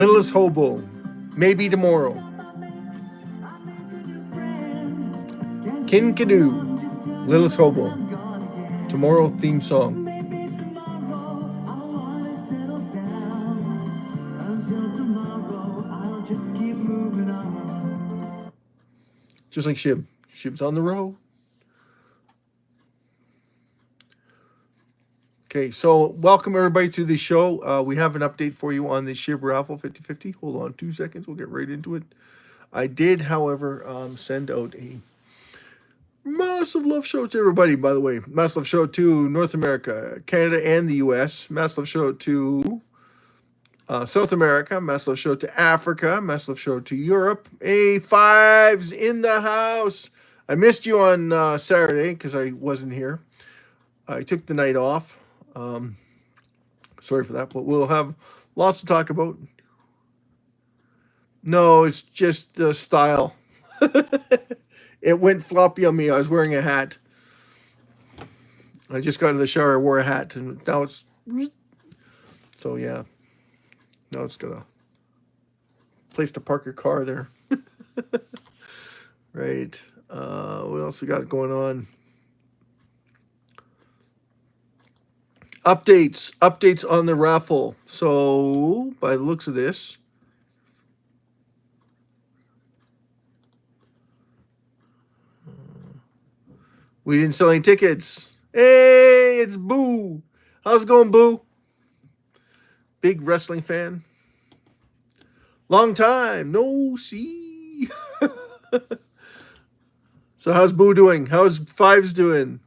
Littlest Hobo, maybe tomorrow. Kinkadoo, Littlest Hobo, tomorrow theme song. Just like SHIB. SHIB's on the road. Okay, so welcome everybody to the show. We have an update for you on the SHIB Raffle 50/50. Hold on 2 seconds. We'll get right into it. I did, however, send out a massive love show to everybody, by the way. Massive love show to North America, Canada, and the U.S. Massive love show to South America. Massive love show to Africa. Massive love show to Europe. A5's in the house. I missed you on Saturday because I wasn't here. I took the night off. Sorry for that, but we'll have lots to talk about. No, it's just the style. It went floppy on me. I was wearing a hat. I just got out of the shower, I wore a hat, and now it's... So, yeah. Now it's got a place to park your car there. Right. What else we got going on? Updates on the raffle. So, by the looks of this, we didn't sell any tickets. Hey, it's Boo. How's it going, Boo? Big wrestling fan. Long time no see. So how's Boo doing? How's Fives doing?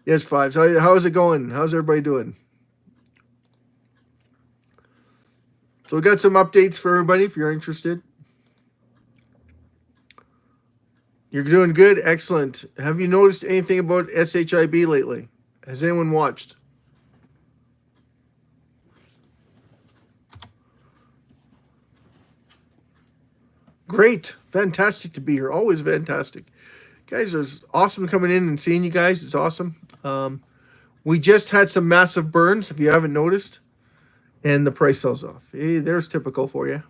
Yes, Fives. How's it going? How's everybody doing? So we got some updates for everybody if you're interested. You're doing good? Excellent. Have you noticed anything about SHIB lately? Has anyone watched? Great. Fantastic to be here. Always fantastic. Guys, it's awesome coming in and seeing you guys. It's awesome. We just had some massive burns, if you haven't noticed, and the price sells off. Hey, there's typical for you.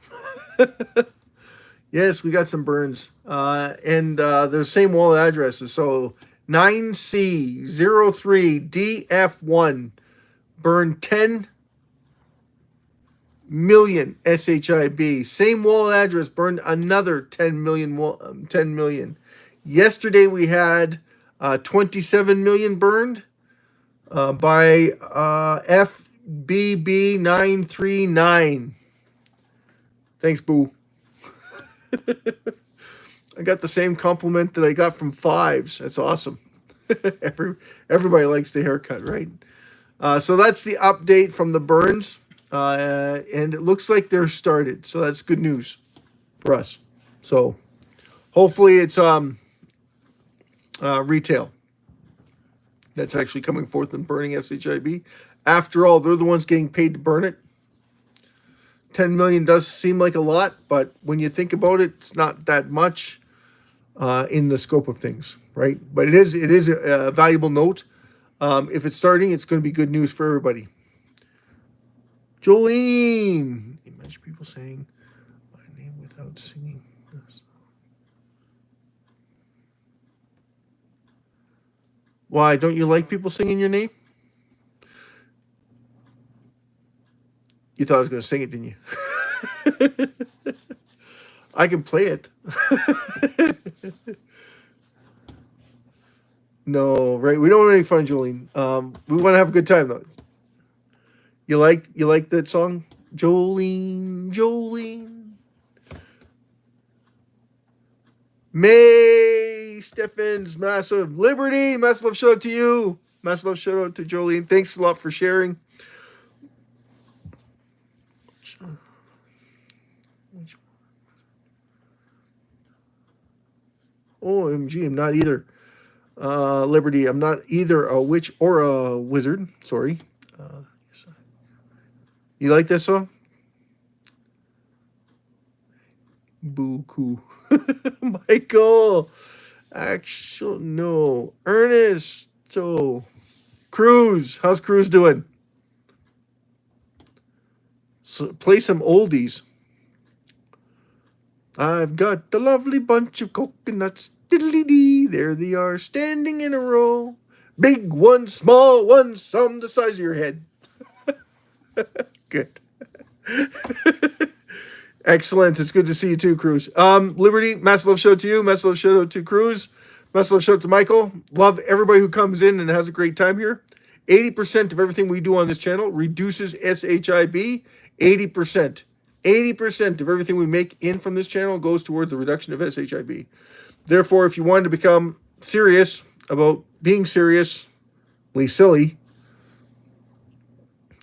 Yes, we got some burns. And they're the same wallet addresses. So 9C03DF1 burned 10 million SHIB. Same wallet address burned another 10 million. Yesterday we had 27 million burned by FBB939. Thanks, Boo. I got the same compliment that I got from Fives. That's awesome. Everybody likes the haircut, right? So that's the update from the burns. And it looks like they're started. So that's good news for us. So hopefully it's retail that's actually coming forth and burning SHIB. After all, they're the ones getting paid to burn it. 10 million does seem like a lot, but when you think about it, it's not that much in the scope of things, right? But it is a valuable note. If it's starting, it's going to be good news for everybody. Jolene, imagine people saying my name without singing this. Why don't you like people singing your name? You thought I was going to sing it, didn't you? I can play it. No, right? We don't want any fun, Jolene. We want to have a good time, though. You like that song, Jolene, Jolene. May Stephens, massive Liberty, massive love shout out to you, massive love shout out to Jolene. Thanks a lot for sharing. OMG, I'm not either. Liberty, I'm not either a witch or a wizard. Sorry. You like that song? Boo-coo. Michael. Actually, no. Ernest. So, Cruz. How's Cruz doing? So play some oldies. I've got the lovely bunch of coconuts. Diddly-dee, there they are, standing in a row. Big ones, small ones, some the size of your head. Good. Excellent. It's good to see you too, Cruz. Liberty, massive love shout to you. Massive love shout out to Cruz. Massive love shout out to Michael. Love everybody who comes in and has a great time here. 80% of everything we do on this channel reduces SHIB. 80%. 80% of everything we make in from this channel goes toward the reduction of SHIB. Therefore, if you wanted to become serious about being seriously silly,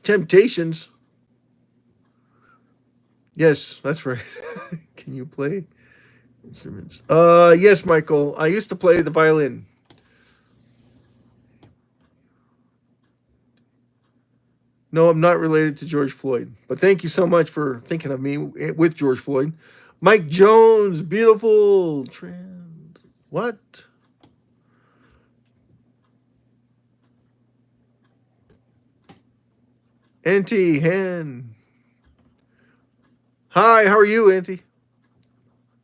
temptations. Yes, that's right. Can you play instruments? Yes, Michael. I used to play the violin. No, I'm not related to George Floyd, but thank you so much for thinking of me with George Floyd. Mike Jones, beautiful trans. What? Auntie Han. Hi, how are you, Auntie?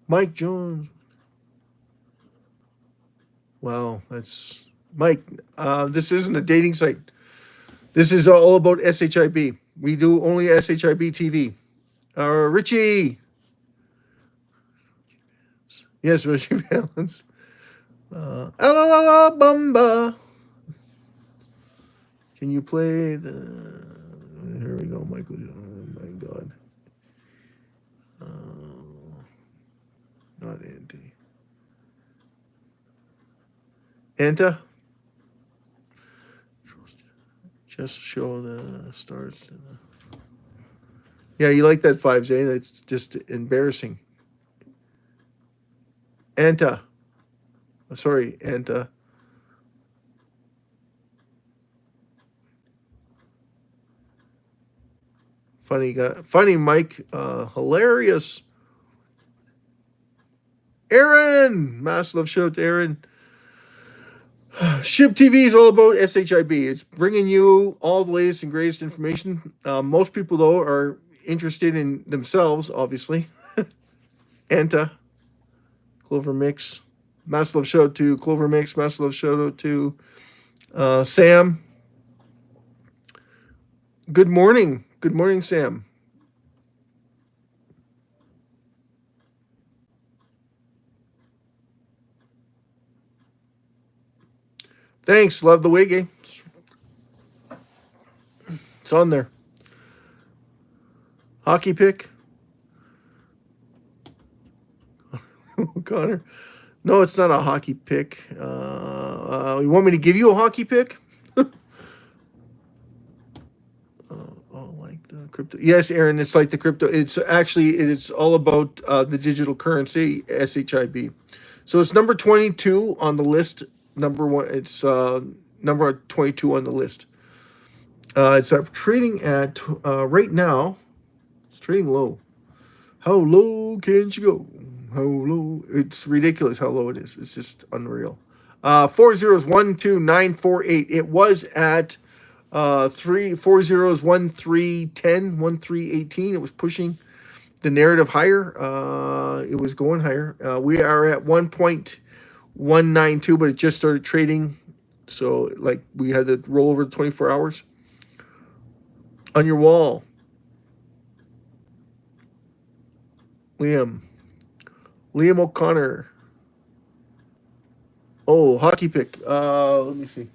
Mike Jones. Wow, that's Mike. This isn't a dating site. This is all about SHIB. We do only SHIB TV. Richie. Yes, Richie Valens. Alabama. Can you play the... Here we go, Michael. Oh, my God. Not Auntie. Anta? Just show the stars. Yeah, you like that 5s, eh? That's just embarrassing. Anta. Oh, sorry, Anta. Funny guy. Funny, Mike. Hilarious. Aaron! Massive love shout to Aaron. SHIB TV is all about SHIB. It's bringing you all the latest and greatest information. Most people, though, are interested in themselves, obviously. Anta. Clover Mix. Massive love shout out to Clover Mix. Massive love shout out to Sam. Good morning. Good morning, Sam. Thanks. Love the wig. It's on there. Hockey pick. Connor. No, it's not a hockey pick. You want me to give you a hockey pick? Like the crypto. Yes, Aaron, it's like the crypto. It's all about the digital currency, SHIB. So it's number 22 on the list. Number one, it's number 22 on the list. It's trading at right now. It's trading low. How low can you go? How low? It's ridiculous how low it is. It's just unreal. 4012948. It was at 1318. It was pushing the narrative higher. It was going higher. We are at 1.192, but it just started trading. So like we had to roll over the 24 hours. On your wall, Liam O'Connor. Oh, hockey pick. Let me see.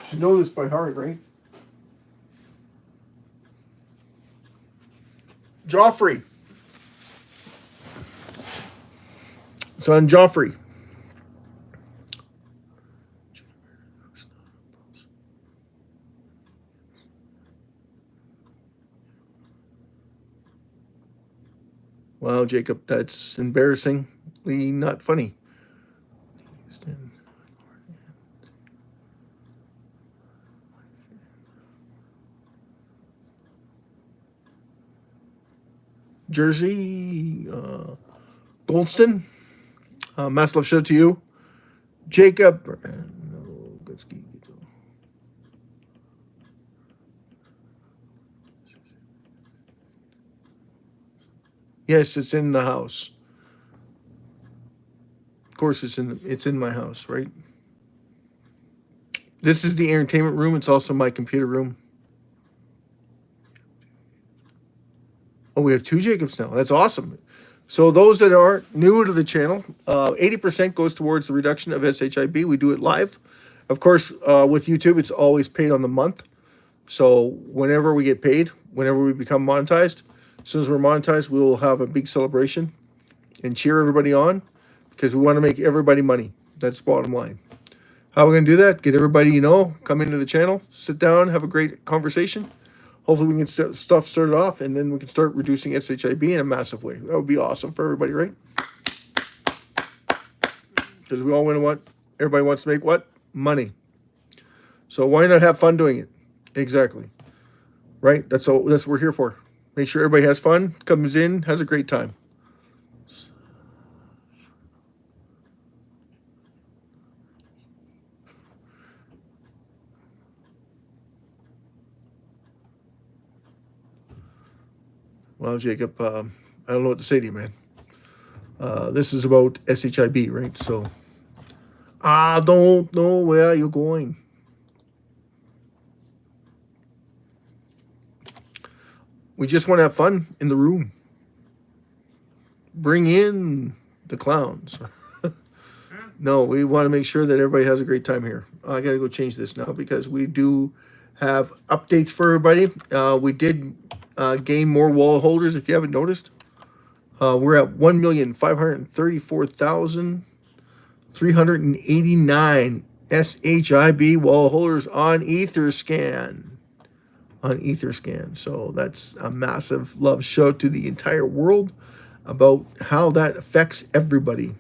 Should know this by heart, right? Joffrey. It's on Joffrey. Wow, Jacob, that's embarrassingly not funny. Jersey, Goldston, massive love shout to you. Jacob, Yes, it's in the house. Of course, it's in my house, right? This is the entertainment room. It's also my computer room. Oh, we have 2 Jacobs now. That's awesome. So those that aren't new to the channel, 80% goes towards the reduction of SHIB. We do it live. Of course, with YouTube, it's always paid on the month. So whenever we get paid, whenever we become monetized, as soon as we're monetized, we will have a big celebration and cheer everybody on because we want to make everybody money. That's the bottom line. How are we going to do that? Get everybody you know, come into the channel, sit down, have a great conversation. Hopefully we can get stuff started off, and then we can start reducing SHIB in a massive way. That would be awesome for everybody, right? Because we all want to everybody wants to make what? Money. So why not have fun doing it? Exactly. Right? That's what we're here for. Make sure everybody has fun, comes in, has a great time. Well, Jacob, I don't know what to say to you, man. This is about SHIB, right? So, I don't know where you're going. We just want to have fun in the room. Bring in the clowns. No, we want to make sure that everybody has a great time here. I got to go change this now because we do have updates for everybody. We did gain more wall holders, if you haven't noticed. We're at 1,534,389 SHIB wall holders on Etherscan. So that's a massive love show to the entire world about how that affects everybody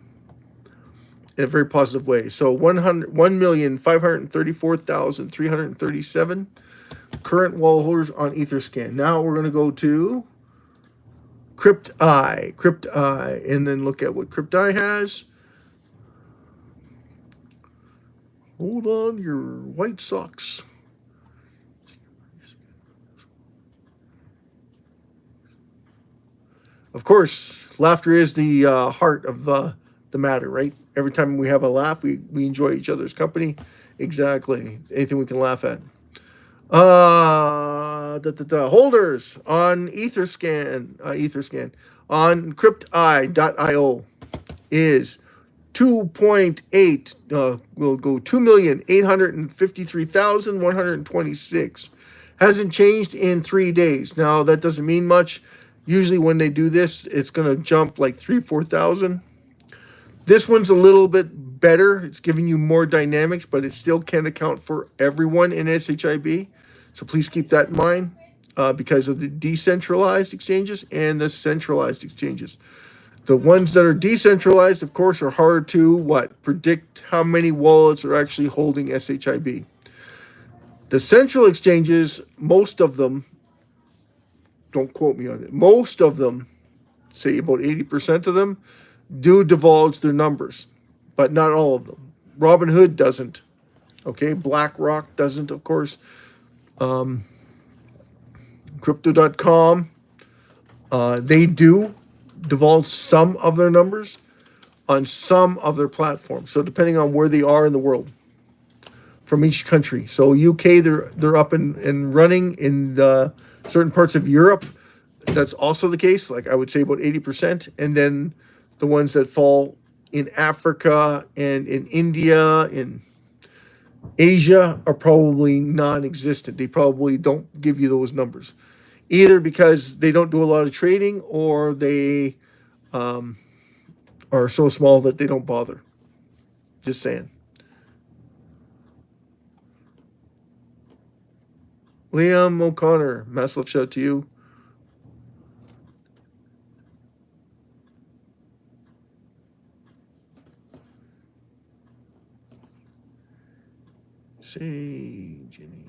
in a very positive way. So 1,534,337 current wall holders on Etherscan. Now we're going to go to Crypt-Eye, and then look at what Crypt-Eye has. Hold on your white socks. Of course, laughter is the heart of the matter, right? Every time we have a laugh, we enjoy each other's company. Exactly. Anything we can laugh at. Holders on Etherscan on crypteye.io is 2.8. We'll go 2,853,126. Hasn't changed in 3 days. Now that doesn't mean much. Usually when they do this, it's going to jump like 4,000. This one's a little bit better. It's giving you more dynamics, but it still can't account for everyone in SHIB. So please keep that in mind because of the decentralized exchanges and the centralized exchanges. The ones that are decentralized, of course, are hard to predict how many wallets are actually holding SHIB. The central exchanges, most of them, don't quote me on it, most of them, say about 80% of them, do divulge their numbers, but not all of them. Robinhood doesn't. Okay, BlackRock doesn't, of course. Crypto.com, they do divulge some of their numbers on some of their platforms. So depending on where they are in the world, from each country. So UK, they're up and running in certain parts of Europe. That's also the case. Like I would say about 80%, and then the ones that fall in Africa and in India, in Asia, are probably non-existent. They probably don't give you those numbers, either because they don't do a lot of trading or they are so small that they don't bother. Just saying. Liam O'Connor, massive shout to you. Say, Jenny.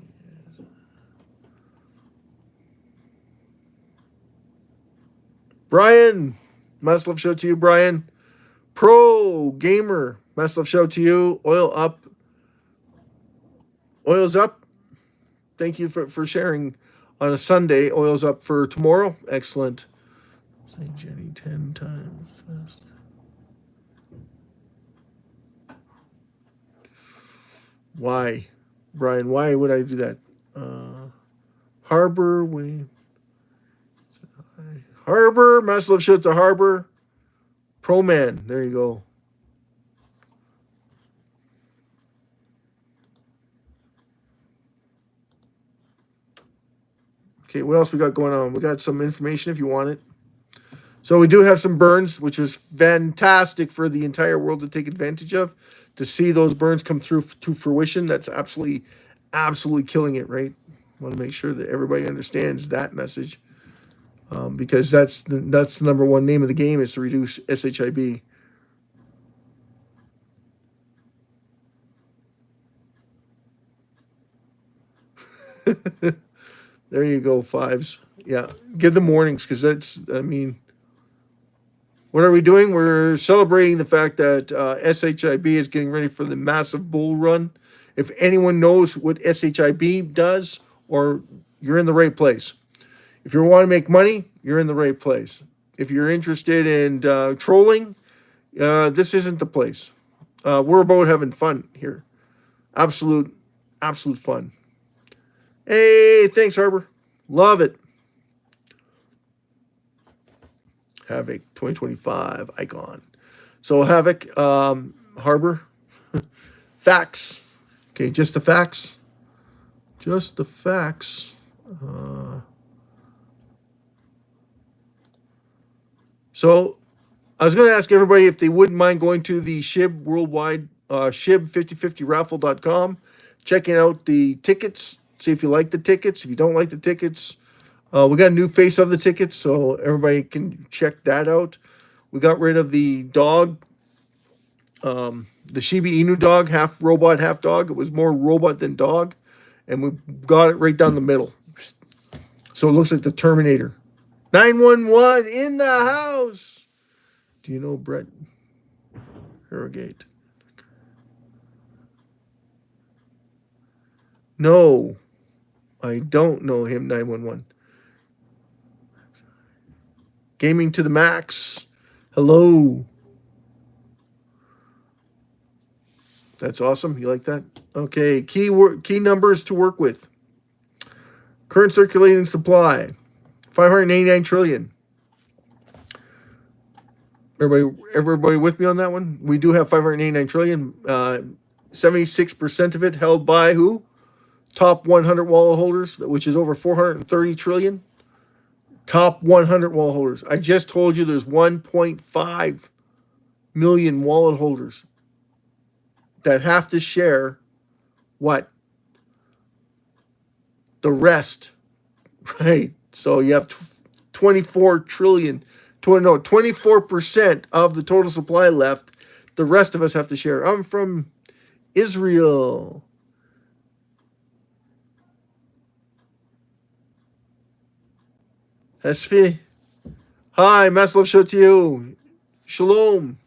Brian, massive shout to you, Brian. Pro Gamer, massive shout to you. Oil up. Oil's up. Thank you for sharing on a Sunday. Oil's up for tomorrow. Excellent. Say Jenny 10 times fast. Why? Brian, why would I do that? Harbor, Harbor, massive love shout to Harbor. Pro Man, there you go. Okay, what else we got going on? We got some information if you want it. So we do have some burns, which is fantastic for the entire world to take advantage of. To see those burns come through to fruition, that's absolutely killing it, right? Want to make sure that everybody understands that message, because that's the number one name of the game, is to reduce SHIB. There you go, fives. Yeah, give them warnings, because that's, I mean, what are we doing? We're celebrating the fact that SHIB is getting ready for the massive bull run. If anyone knows what SHIB does, or you're in the right place. If you want to make money, you're in the right place. If you're interested in trolling, this isn't the place. We're about having fun here. Absolute fun. Hey, thanks, Harbor. Love it. Havoc 2025 icon. So Havoc, Harbor, facts. Okay, just the facts. Just the facts. So I was going to ask everybody if they wouldn't mind going to the SHIB worldwide, SHIB5050raffle.com, checking out the tickets, see if you like the tickets. If you don't like the tickets, we got a new face of the tickets, so everybody can check that out. We got rid of the dog, the Shiba Inu dog, half robot, half dog. It was more robot than dog, and we got it right down the middle. So it looks like the Terminator. 911 in the house. Do you know Brett Harrogate? No, I don't know him. 911. Gaming to the max. Hello. That's awesome. You like that? Okay. Key numbers to work with. Current circulating supply, 589 trillion. Everybody with me on that one? We do have 589 trillion. 76% of it held by who? Top 100 wallet holders, which is over 430 trillion. Top 100 wallet holders. I just told you there's 1.5 million wallet holders that have to share what? The rest, right? So you have 24 trillion, 24% of the total supply left. The rest of us have to share. I'm from Israel. Hesfi. Hi, Maslov show to you. Shalom.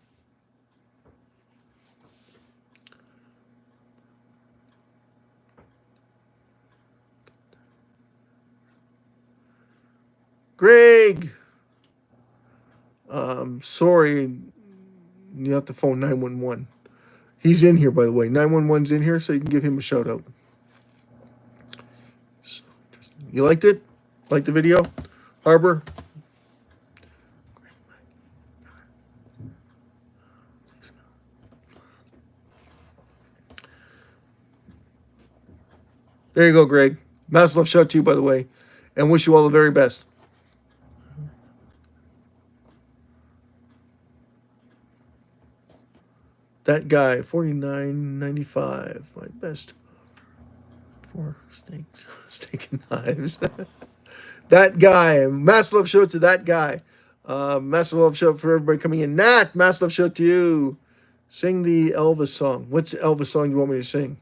Greg. Sorry. You have to phone 911. He's in here, by the way. 911's in here, so you can give him a shout out. You liked it? Liked the video? Harbor? There you go, Greg. Massive love shout to you, by the way, and wish you all the very best. That guy, $49.95. My best. 4 steaks, steak and knives. That guy. Massive love shout to that guy. Massive love shout for everybody coming in. Nat, massive love shout to you. Sing the Elvis song. Which Elvis song do you want me to sing?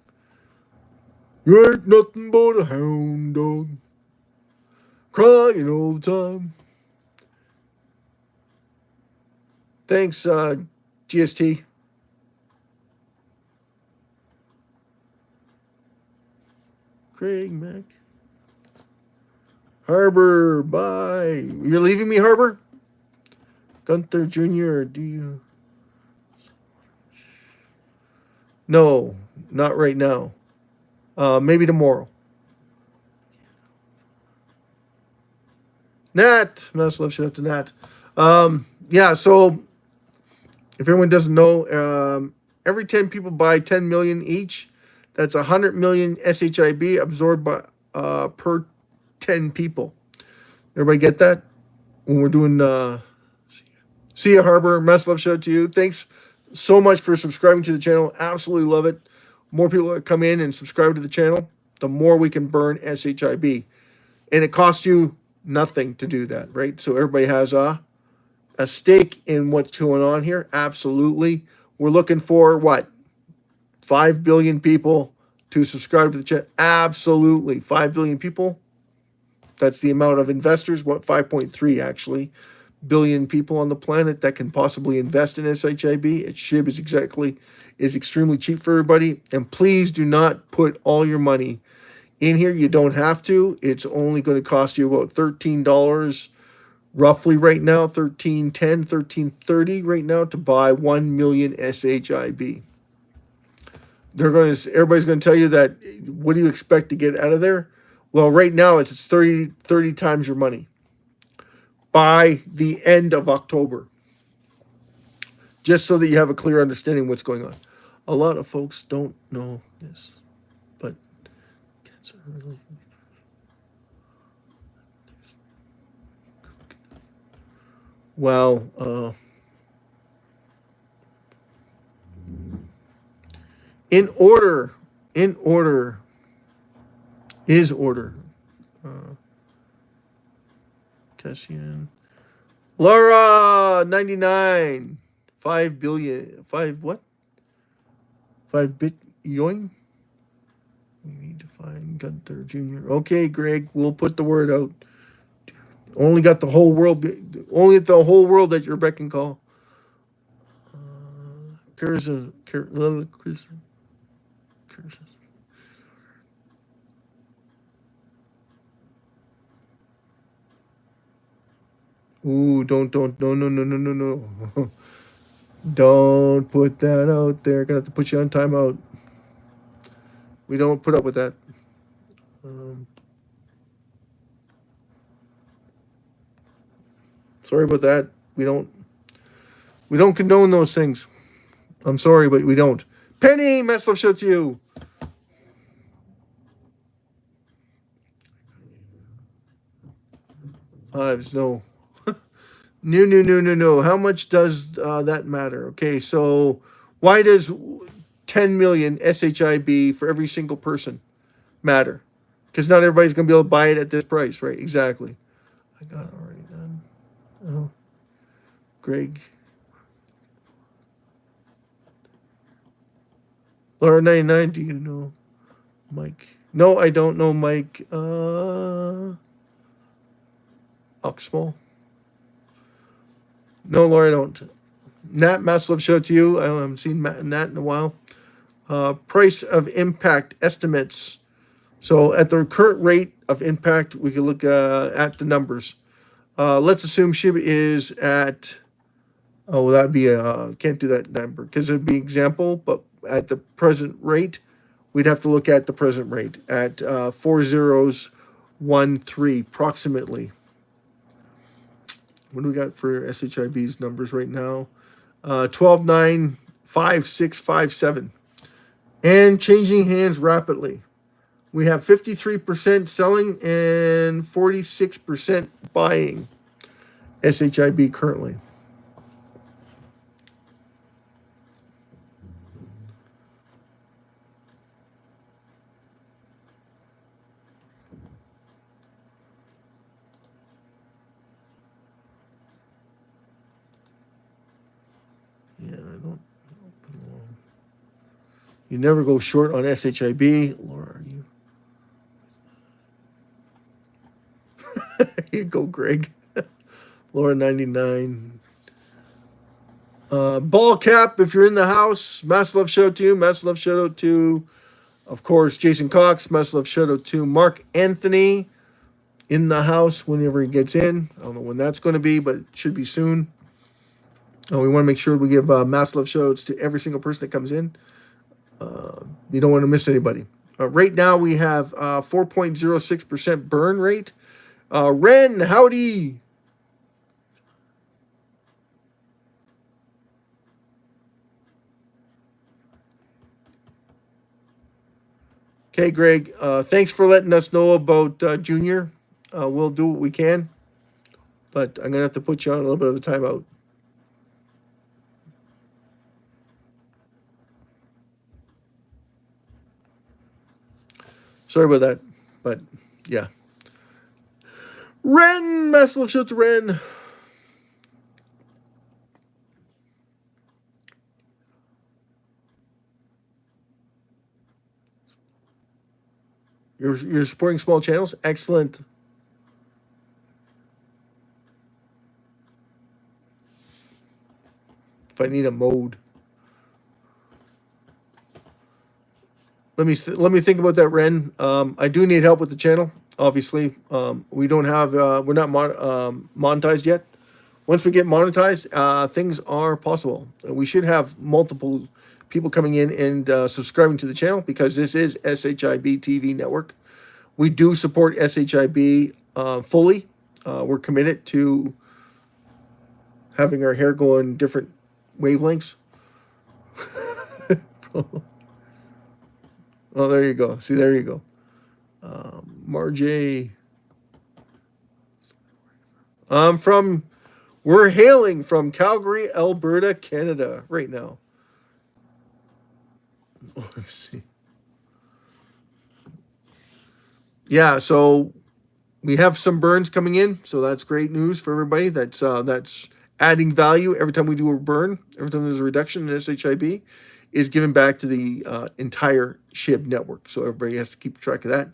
You ain't nothing but a hound dog, crying all the time. Thanks, GST. Craig Mack. Harbor, bye. You're leaving me, Harbor? Gunther Jr., do you? No, not right now. Maybe tomorrow. Nat, mass love, shout out to Nat. Yeah, so if everyone doesn't know, every 10 people buy 10 million each. That's 100 million SHIB absorbed by per 10 people. Everybody get that? When we're doing See ya, Harbor. Mass love, shout out to you. Thanks so much for subscribing to the channel. Absolutely love it. More people that come in and subscribe to the channel, the more we can burn SHIB. And it costs you nothing to do that, right? So everybody has a stake in what's going on here. Absolutely. We're looking for what? 5 billion people to subscribe to the channel. Absolutely. 5 billion people. That's the amount of investors. What? 5.3 actually billion people on the planet that can possibly invest in SHIB. SHIB is extremely cheap for everybody. And please do not put all your money in here. You don't have to. It's only going to cost you about $13 roughly right now, $13.10, $13.30 right now to buy 1 million SHIB. Everybody's going to tell you that, what do you expect to get out of there? Well, right now it's 30 times your money by the end of October. Just so that you have a clear understanding of what's going on. A lot of folks don't know this, but cats are really... Well, in order, is order. Cassian. Laura, 99. 5 billion. 5 what? 5 bit yoing? We need to find Gunther Jr. Okay, Greg, we'll put the word out. Only got the whole world. Only the whole world at your beck and call. Curses. Ooh, no. Don't put that out there. Gonna have to put you on timeout. We don't put up with that. Sorry about that. We don't condone those things. I'm sorry, but we don't. Penny, mass love, shout to you. Fives, no. No. How much does that matter? Okay, so why does 10 million SHIB for every single person matter? Because not everybody's going to be able to buy it at this price, right? Exactly. I got it already done. Oh, Greg. Laura 99, do you know Mike? No, I don't know Mike. Oxmall. No, Laura, I don't. Nat, mass love, show to you. I haven't seen Nat in a while. Price of impact estimates. So at the current rate of impact, we can look at the numbers. Let's assume SHIB is at, that'd be can't do that number because it would be example, but at the present rate, we'd have to look at the present rate at 4013 approximately. What do we got for SHIB's numbers right now? 12,95657. And changing hands rapidly. We have 53% selling and 46% buying SHIB currently. Yeah, I don't. You never go short on SHIB. Laura, are you? Here you go, Greg. Laura 99. Ball cap, if you're in the house. Mass love shout out to you. Mass love shout out to, of course, Jason Cox. Mass love shout out to Mark Anthony in the house whenever he gets in. I don't know when that's going to be, but it should be soon. We want to make sure we give mass love shout-outs to every single person that comes in. You don't want to miss anybody. Right now we have 4.06% burn rate. Ren, howdy. Okay, Greg, thanks for letting us know about Junior. We'll do what we can, but I'm going to have to put you on a little bit of a timeout. Sorry about that, but yeah. Ren, massive shout to Ren. You're supporting small channels. Excellent. If I need a mode, let me think about that, Ren. I do need help with the channel. Obviously, we don't have we're not monetized yet. Once we get monetized, things are possible. We should have multiple people coming in and subscribing to the channel because this is SHIB TV network. We do support SHIB fully. We're committed to having our hair go in different wavelengths. Oh, there you go. See, there you go. Marjay. We're hailing from Calgary, Alberta, Canada right now. OFC. Yeah, so we have some burns coming in, so that's great news for everybody. That's adding value every time we do a burn. Every time there's a reduction in SHIB, is given back to the entire SHIB network. So everybody has to keep track of that,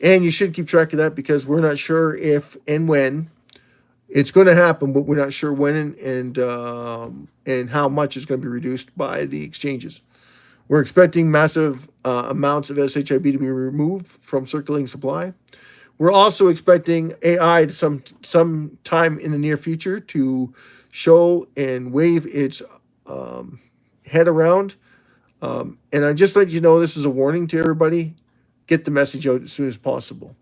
and you should keep track of that because we're not sure if and when it's going to happen, but we're not sure when and how much is going to be reduced by the exchanges. We're expecting massive amounts of SHIB to be removed from circulating supply. We're also expecting AI to some time in the near future to show and wave its head around. And I just let you know, this is a warning to everybody. Get the message out as soon as possible.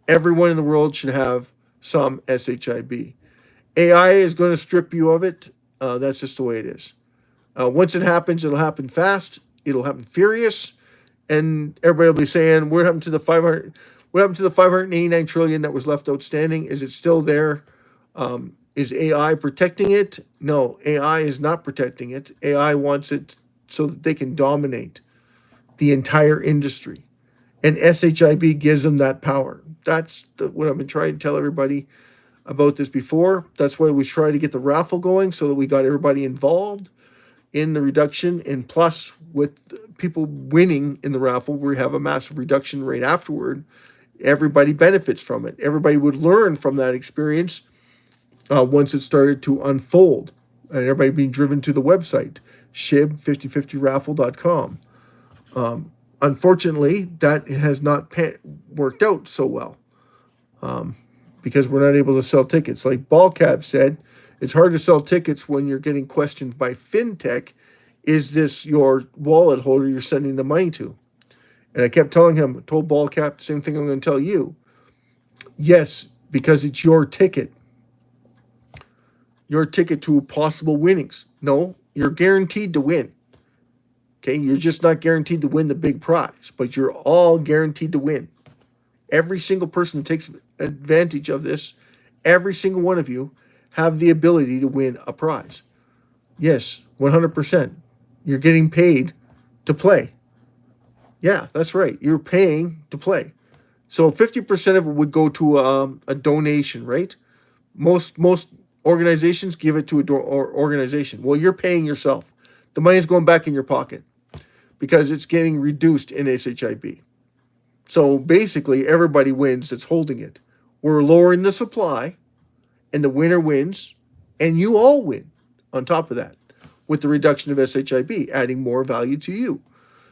Everyone in the world should have some SHIB. AI is going to strip you of it. That's just the way it is. Once it happens, it'll happen fast. It'll happen furious, and everybody will be saying, "What happened to the 500? What happened to the 589 trillion that was left outstanding? Is it still there? Is AI protecting it? No, AI is not protecting it. AI wants it so that they can dominate the entire industry, and SHIB gives them that power. That's what I've been trying to tell everybody about this before. That's why we try to get the raffle going so that we got everybody involved in the reduction, and plus with people winning in the raffle, we have a massive reduction rate afterward. Everybody benefits from it. Everybody would learn from that experience once it started to unfold, and everybody being driven to the website SHIB5050raffle.com. Unfortunately, that has not worked out so well because we're not able to sell tickets. Like Ballcab said, it's hard to sell tickets when you're getting questioned by FinTech. Is this your wallet holder you're sending the money to? And I kept telling him, told Ballcap, the same thing I'm going to tell you. Yes, because it's your ticket. Your ticket to possible winnings. No, you're guaranteed to win. Okay, you're just not guaranteed to win the big prize, but you're all guaranteed to win. Every single person who takes advantage of this, every single one of you, have the ability to win a prize. Yes, 100%. You're getting paid to play. Yeah, that's right. You're paying to play. So 50% of it would go to a donation, right? Most organizations give it to an organization. Well, you're paying yourself. The money is going back in your pocket because it's getting reduced in SHIB. So basically, everybody wins that's holding it. We're lowering the supply, and the winner wins, and you all win on top of that with the reduction of SHIB, adding more value to you.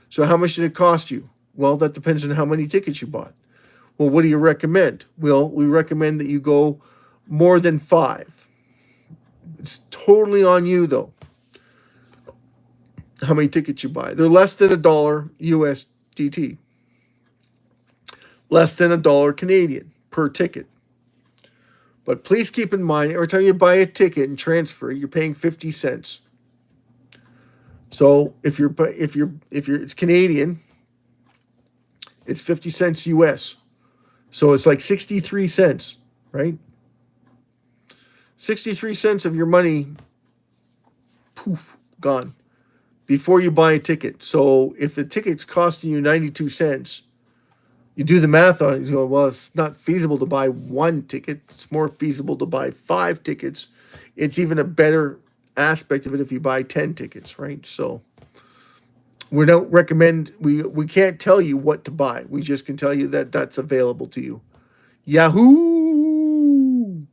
So how much did it cost you? Well, that depends on how many tickets you bought. Well, what do you recommend? Well, we recommend that you go more than 5. It's totally on you, though. how many tickets you buy. They're less than $1 USDT. Less than $1 Canadian per ticket. But please keep in mind, every time you buy a ticket and transfer, you're paying 50 cents. So if it's Canadian, it's 50 cents US. So it's like 63 cents, right? 63 cents of your money, poof, gone before you buy a ticket. So if the ticket's costing you 92 cents, you do the math on it. You go, well, it's not feasible to buy one ticket. It's more feasible to buy 5 tickets. It's even a better aspect of it if you buy 10 tickets, right? So we don't recommend, we can't tell you what to buy. We just can tell you that that's available to you. Yahoo!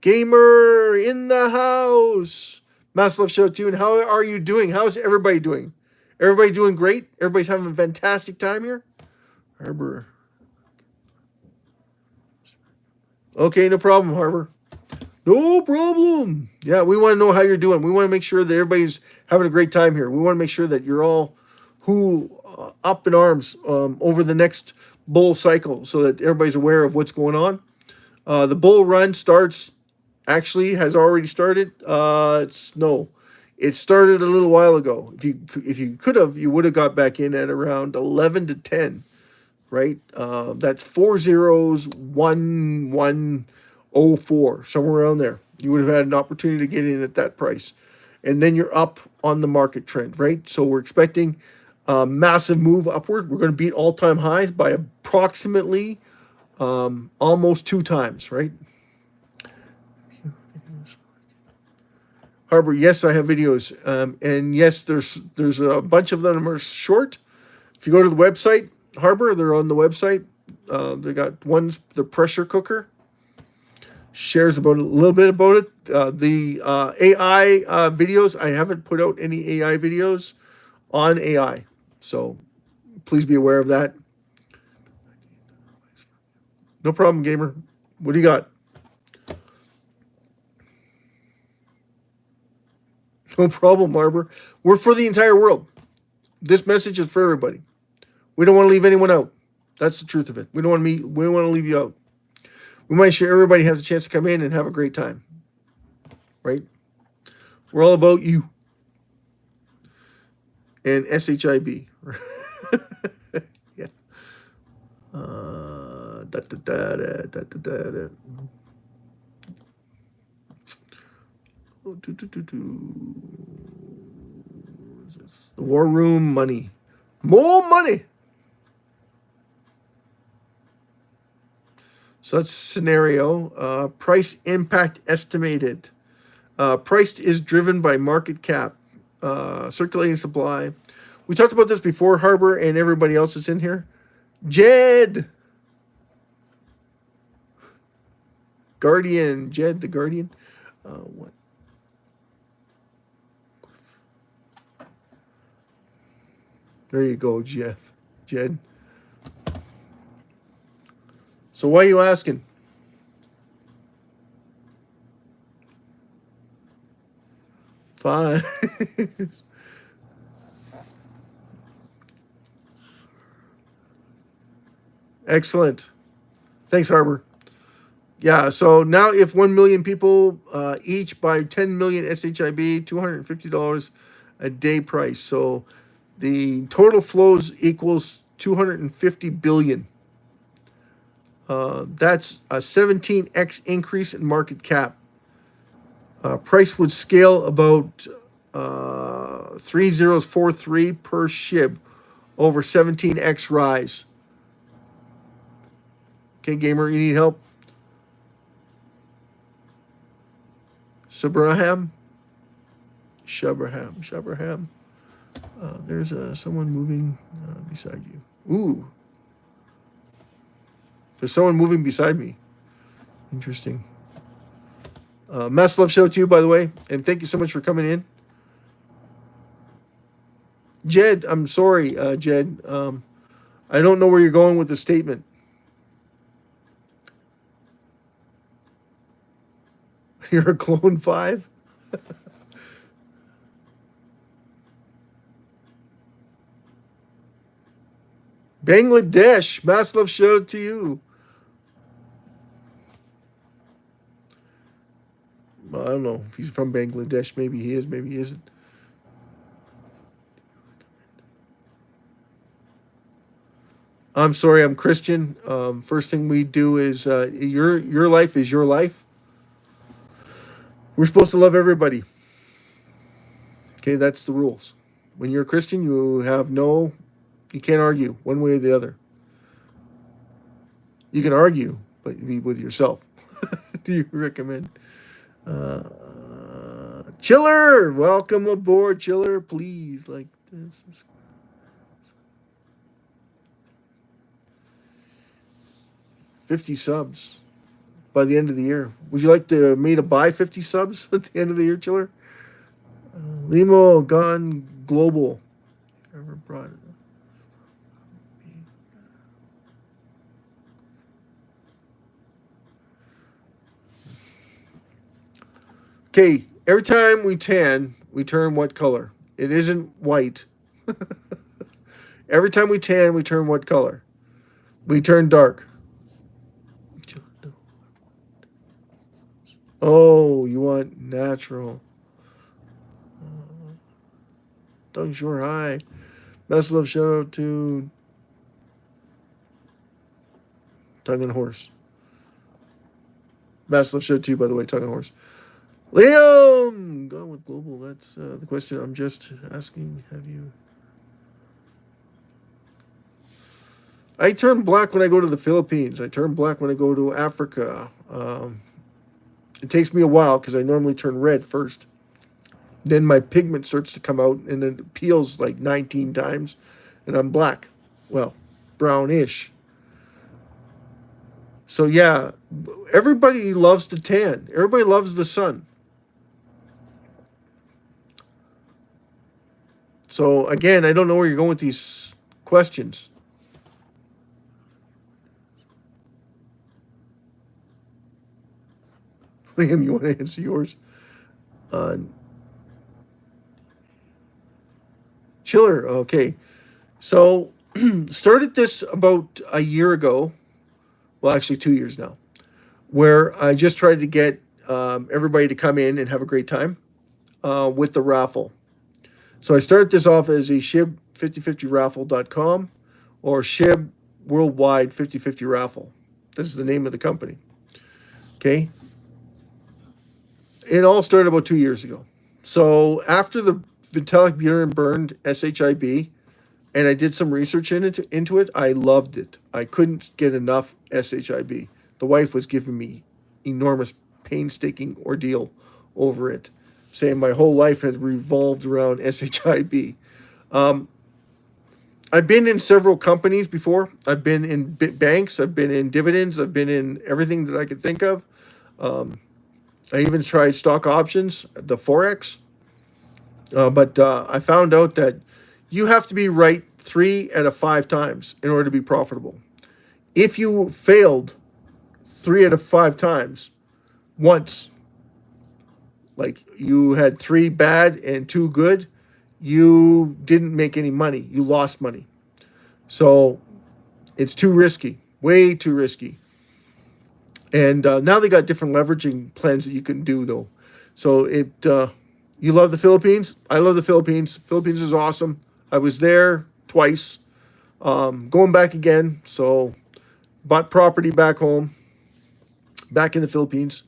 Gamer in the house. Massive Show 2, and how are you doing? How's everybody doing? Everybody doing great? Everybody's having a fantastic time here? Harbor. Okay, no problem, Harbor. No problem. Yeah, we want to know how you're doing. We want to make sure that everybody's having a great time here. We want to make sure that you're all up in arms over the next bull cycle so that everybody's aware of what's going on. The bull run has already started. It started a little while ago. If you could have, you would have got back in at around 11 to 10, right? That's 401,104, somewhere around there. You would have had an opportunity to get in at that price, and then you're up on the market trend, right? So we're expecting a massive move upward. We're going to beat all-time highs by approximately almost 2 times, right? Harbor, yes, I have videos, and yes, there's a bunch of them are short. If you go to the website, Harbor, they're on the website. They got one's the pressure cooker. Shares about a little bit about it. The AI videos, I haven't put out any AI videos on AI, so please be aware of that. No problem, gamer. What do you got? No problem, Harbor. We're for the entire world. This message is for everybody. We don't want to leave anyone out. That's the truth of it. We don't want to leave you out. We want to make sure everybody has a chance to come in and have a great time. Right? We're all about you. And SHIB. Yeah. The war room money. More money. So that's scenario. Price impact estimated. Price is driven by market cap. Circulating supply. We talked about this before, Harbor, and everybody else is in here. Jed. Guardian. Jed the Guardian. What? There you go, Jeff. Jed. So why are you asking? Fine. Excellent. Thanks, Harbor. Yeah, so now if 1 million people each buy 10 million SHIB, $250 a day price. So the total flows equals 250 billion. That's a 17x increase in market cap. Price would scale about 3043 per SHIB over 17x rise. Okay, gamer, you need help? Shabraham. There's someone moving beside you. Ooh. There's someone moving beside me. Interesting. Mass love show to you, by the way, and thank you so much for coming in. Jed, I'm sorry, Jed. I don't know where you're going with the statement. You're a clone 5? Bangladesh. Mass love shout out to you. I don't know if he's from Bangladesh. Maybe he is. Maybe he isn't. I'm sorry. I'm Christian. First thing we do is your life is your life. We're supposed to love everybody. Okay, that's the rules. When you're a Christian, you can't argue one way or the other. You can argue, but be with yourself. Do you recommend? Chiller, welcome aboard, Chiller. Please, like this. 50 subs by the end of the year. Would you like me to buy 50 subs at the end of the year, Chiller? Limo gone global. Never brought it. Okay, every time we tan, we turn what color? It isn't white. Every time we tan, we turn what color? We turn dark. Oh, you want natural. Doug Shore, hi. Best love shout out to Tongue and Horse. Best love shout out to you, by the way, Tongue and Horse. Liam! Gone with Global. That's the question I'm just asking. Have you... I turn black when I go to the Philippines. I turn black when I go to Africa. It takes me a while because I normally turn red first. Then my pigment starts to come out and then it peels like 19 times and I'm black. Well, brownish. So yeah, everybody loves to tan. Everybody loves the sun. So again, I don't know where you're going with these questions. Liam, you want to answer yours? Chiller, okay. So started this about a year ago. Well, actually 2 years now, where I just tried to get everybody to come in and have a great time with the raffle. So I started this off as a SHIB 5050raffle.com or SHIB Worldwide 5050 Raffle. This is the name of the company. Okay. It all started about 2 years ago. So after the Vitalik Buterin burned SHIB, and I did some research into it, I loved it. I couldn't get enough SHIB. The wife was giving me enormous painstaking ordeal over it, saying my whole life has revolved around SHIB. I've been in several companies before. I've been in banks. I've been in dividends. I've been in everything that I could think of. I even tried stock options, the Forex. But I found out that you have to be right 3 out of 5 times in order to be profitable. If you failed 3 out of 5 times once, like you had 3 bad and 2 good, you didn't make any money. You lost money. So it's too risky, way too risky. And now they got different leveraging plans that you can do, though. So you love the Philippines? I love the Philippines. Philippines is awesome. I was there twice. Going back again. So bought property back home, back in the Philippines.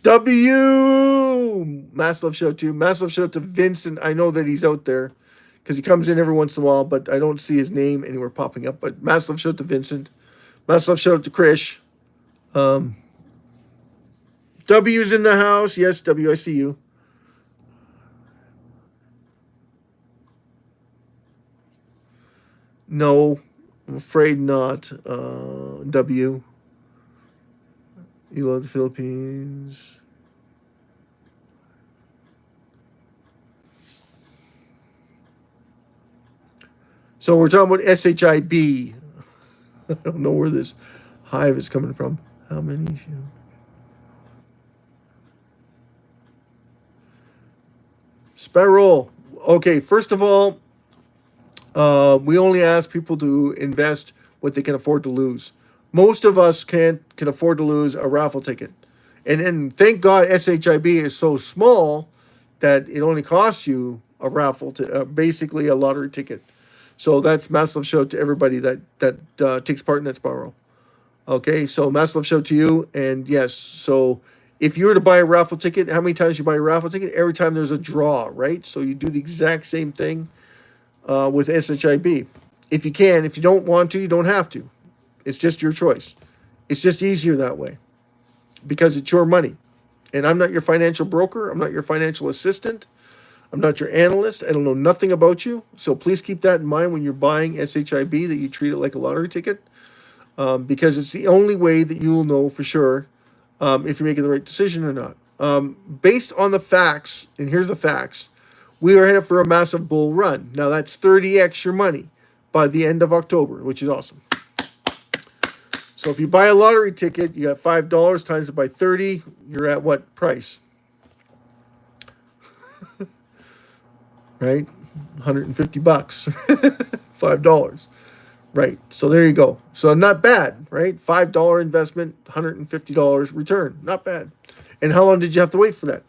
W! Massive shout to you. Massive shout to Vincent. I know that he's out there because he comes in every once in a while, but I don't see his name anywhere popping up. But massive shout to Vincent. Massive shout out to Krish. W's in the house. Yes, W, I see you. No, I'm afraid not. W. You love the Philippines. So we're talking about SHIB. I don't know where this hive is coming from. How many? Spiral. Okay, first of all, we only ask people to invest what they can afford to lose. Most of us can afford to lose a raffle ticket, and thank God SHIB is so small that it only costs you a raffle to basically a lottery ticket. So that's massive shout to everybody that takes part in that spiral. Okay, so massive shout to you, and yes, so if you were to buy a raffle ticket, how many times you buy a raffle ticket? Every time there's a draw, right? So you do the exact same thing with SHIB. If you can, if you don't want to, you don't have to. It's just your choice. It's just easier that way because it's your money. And I'm not your financial broker. I'm not your financial assistant. I'm not your analyst. I don't know nothing about you. So please keep that in mind when you're buying SHIB, that you treat it like a lottery ticket, because it's the only way that you will know for sure if you're making the right decision or not. Based on the facts, and here's the facts, we are headed for a massive bull run. Now that's 30x your money by the end of October, which is awesome. So if you buy a lottery ticket, you got $5 times it by 30, you're at what price? Right? 150 bucks. $5. Right. So there you go. So not bad, right? $5 investment, $150 return. Not bad. And how long did you have to wait for that?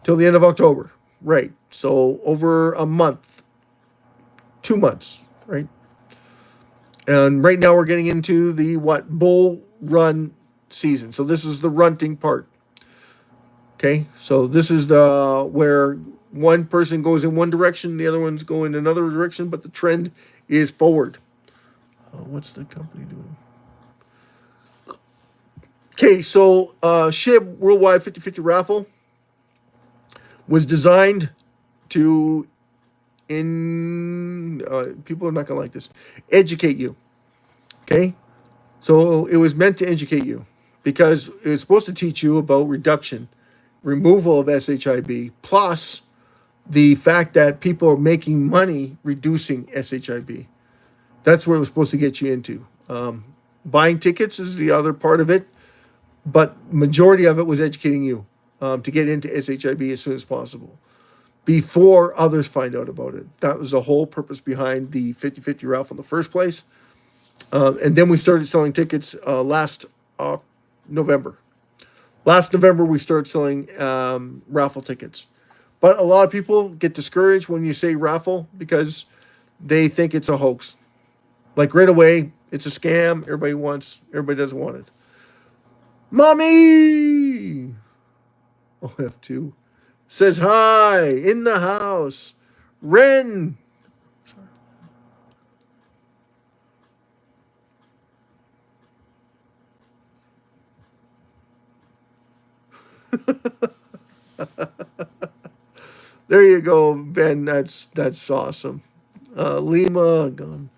Till the end of October. Right. So over a month, 2 months, right? And right now we're getting into the bull run season. So this is the runting part. Okay, so this is the where one person goes in one direction, the other one's going in another direction, but the trend is forward. What's the company doing? Okay, so SHIB Worldwide 50/50 Raffle was designed to people are not going to like this, educate you. Okay, so it was meant to educate you because it was supposed to teach you about removal of SHIB, plus the fact that people are making money reducing SHIB. That's what it was supposed to get you into. Buying tickets is the other part of it, but majority of it was educating you to get into SHIB as soon as possible before others find out about it. That was the whole purpose behind the 50/50 raffle in the first place. And then we started selling tickets last November. Last November, we started selling raffle tickets. But a lot of people get discouraged when you say raffle because they think it's a hoax. Like right away, it's a scam. Everybody doesn't want it. Mommy! OF2 says hi in the house. Ren. There you go, Ben. That's awesome. Lima gone.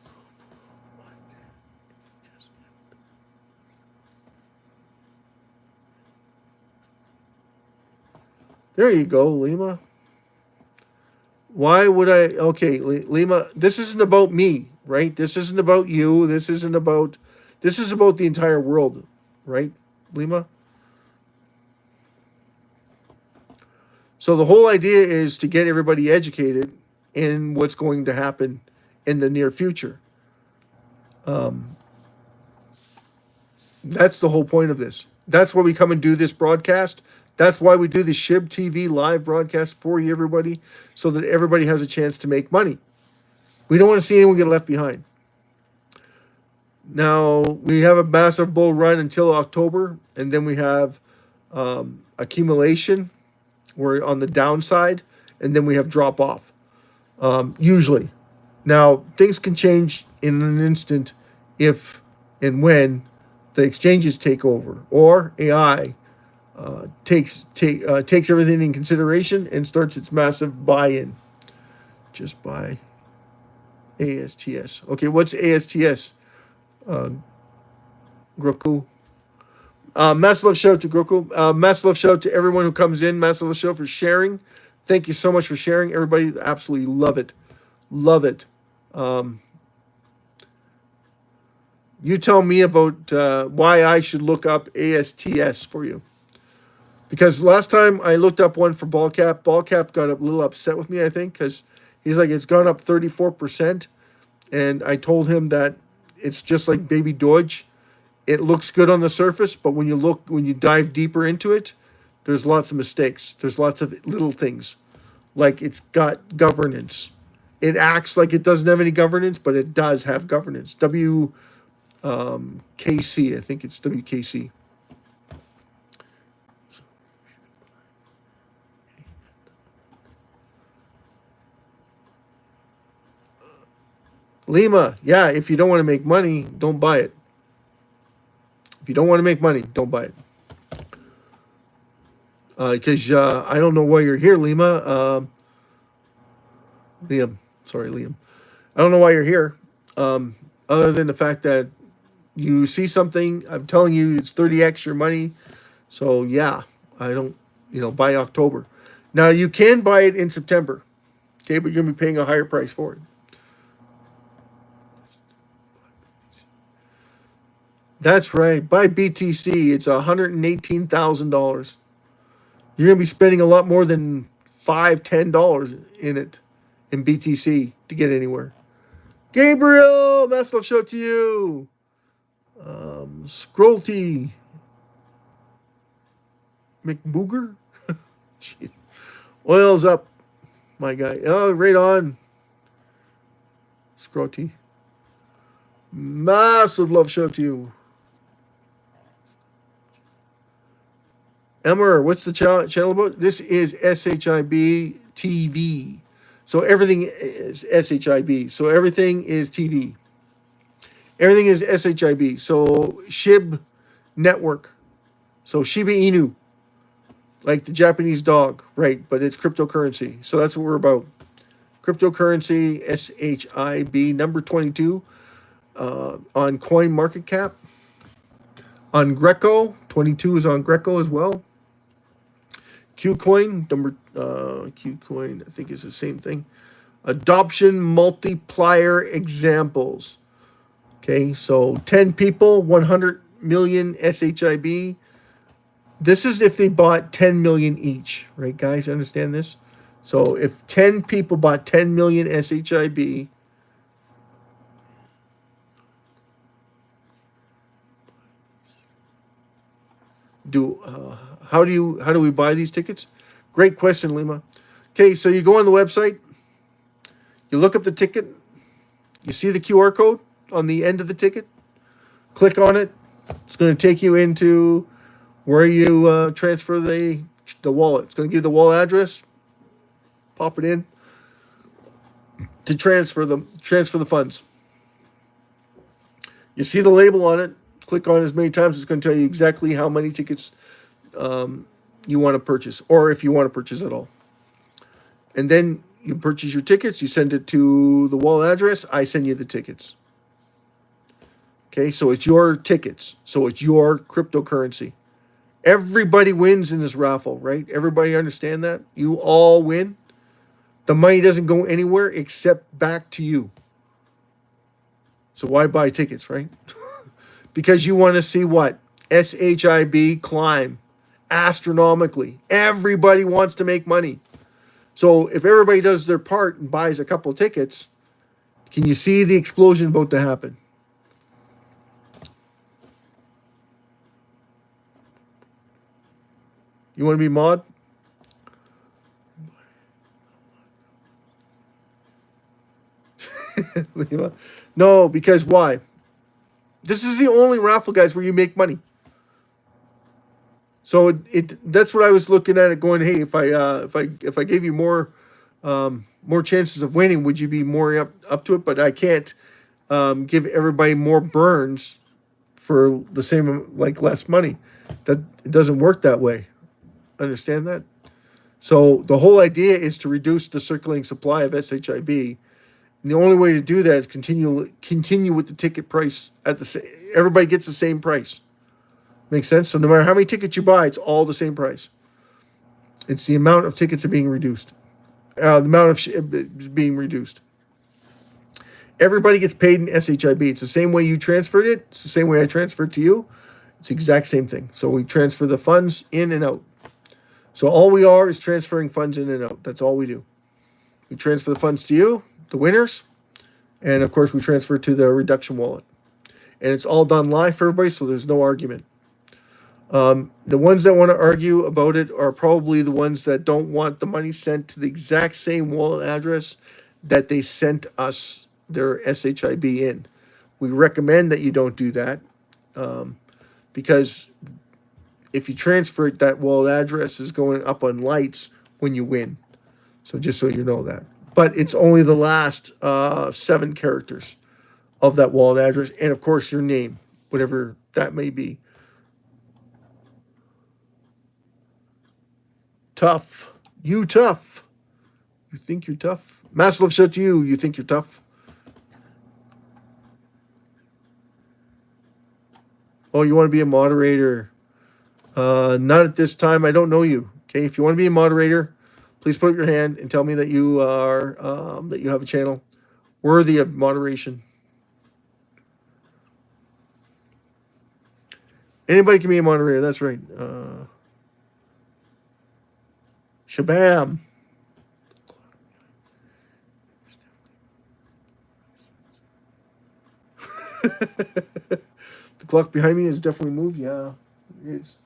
There you go, Lima. Why would I? Okay, Lima. This isn't about me, right? This isn't about you. This is about the entire world, right, Lima? So the whole idea is to get everybody educated in what's going to happen in the near future. That's the whole point of this. That's why we come and do this broadcast. That's why we do the SHIB TV live broadcast for you, everybody, so that everybody has a chance to make money. We don't want to see anyone get left behind. Now, we have a massive bull run until October, and then we have accumulation. We're on the downside, and then we have drop off, usually. Now, things can change in an instant if and when the exchanges take over, or AI takes everything in consideration and starts its massive buy-in. Just buy ASTS. Okay, what's ASTS? Groku. Massive love shout out to Groku. Massive love shout out to everyone who comes in. Massive love shout out for sharing. Thank you so much for sharing. Everybody absolutely love it. Love it. You tell me about why I should look up ASTS for you. Because last time I looked up one for ball cap got a little upset with me, I think, because he's like, it's gone up 34%. And I told him that it's just like baby Dodge. It looks good on the surface, but when you dive deeper into it, there's lots of mistakes. There's lots of little things. Like it's got governance. It acts like it doesn't have any governance, but it does have governance. KC, I think it's WKC. Lima, yeah, if you don't want to make money, don't buy it. If you don't want to make money, don't buy it. Because I don't know why you're here, Lima. Liam. Sorry, Liam. I don't know why you're here. Other than the fact that you see something, I'm telling you, it's 30x your money. So, yeah, I don't, buy October. Now, you can buy it in September. Okay, but you're going to be paying a higher price for it. That's right. Buy BTC. It's $118,000. You're going to be spending a lot more than $5-10 in it in BTC to get anywhere. Gabriel, that's love show to you. Scrolty. McBooger. Oil's up, my guy. Oh, right on. Scrotty. Massive love show to you. Emmer, what's the channel about? This is SHIB TV. So everything is SHIB. So everything is TV. Everything is SHIB. So SHIB network. So Shiba Inu. Like the Japanese dog, right? But it's cryptocurrency. So that's what we're about. Cryptocurrency, SHIB, number 22 on Coin Market Cap. On Greco, 22 is on Greco as well. Qcoin, Qcoin, I think is the same thing. Adoption multiplier examples. Okay, so 10 people, 100 million SHIB. This is if they bought 10 million each, right, guys? Understand this? So if 10 people bought 10 million SHIB, how do we buy these tickets? Great question, Lima. Okay, so you go on the website, you look up the ticket, you see the QR code on the end of the ticket, click on it. It's going to take you into where you transfer the wallet. It's going to give you the wallet address. Pop it in to transfer the funds. You see the label on it. Click on it as many times. It's going to tell you exactly how many tickets you want to purchase, or if you want to purchase at all. And then you purchase your tickets. You send it to the wallet address. I send you the tickets. Okay, so it's your tickets. So it's your cryptocurrency. Everybody wins in this raffle, right? Everybody understand that? You all win. The money doesn't go anywhere except back to you. So why buy tickets, right? Because you want to see what? SHIB climb astronomically. Everybody wants to make money. So if everybody does their part and buys a couple of tickets, can you see the explosion about to happen? You want to be mod? No, because why? This is the only raffle, guys, where you make money. So that's what I was looking at it going, hey, if I gave you more chances of winning, would you be more up to it? But I can't give everybody more burns for the same, like, less money. That it doesn't work that way. Understand that? So the whole idea is to reduce the circulating supply of SHIB. And the only way to do that is continue with the ticket price at the same. Everybody gets the same price. Makes sense? So no matter how many tickets you buy, it's all the same price. It's the amount of tickets are being reduced. The amount of is being reduced. Everybody gets paid in SHIB. It's the same way you transferred it. It's the same way I transferred to you. It's the exact same thing. So we transfer the funds in and out. So all we are is transferring funds in and out. That's all we do. We transfer the funds to you, the winners, and of course we transfer to the reduction wallet. And it's all done live for everybody, so there's no argument. The ones that want to argue about it are probably the ones that don't want the money sent to the exact same wallet address that they sent us their SHIB in. We recommend that you don't do that because if you transfer it, that wallet address is going up on lights when you win. So just so you know that. But it's only the last 7 characters of that wallet address, and of course your name, whatever that may be. Tough. You tough. You think you're tough? Massive love shout to you. You think you're tough? Oh, you want to be a moderator? Not at this time. I don't know you. Okay, if you want to be a moderator, please put up your hand and tell me that you are that you have a channel worthy of moderation. Anybody can be a moderator. That's right. Shabam. The clock behind me has definitely moved. Yeah, it's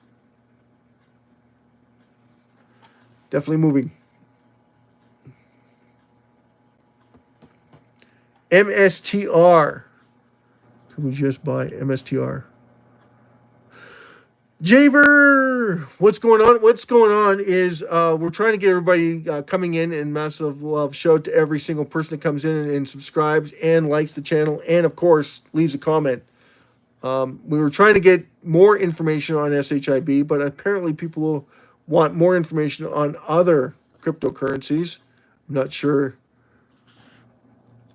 definitely moving. MSTR. Can we just buy MSTR? Javer, what's going on? What's going on is we're trying to get everybody coming in, and massive love shout to every single person that comes in and subscribes and likes the channel, and of course leaves a comment. We were trying to get more information on SHIB, but apparently people want more information on other cryptocurrencies. I'm not sure.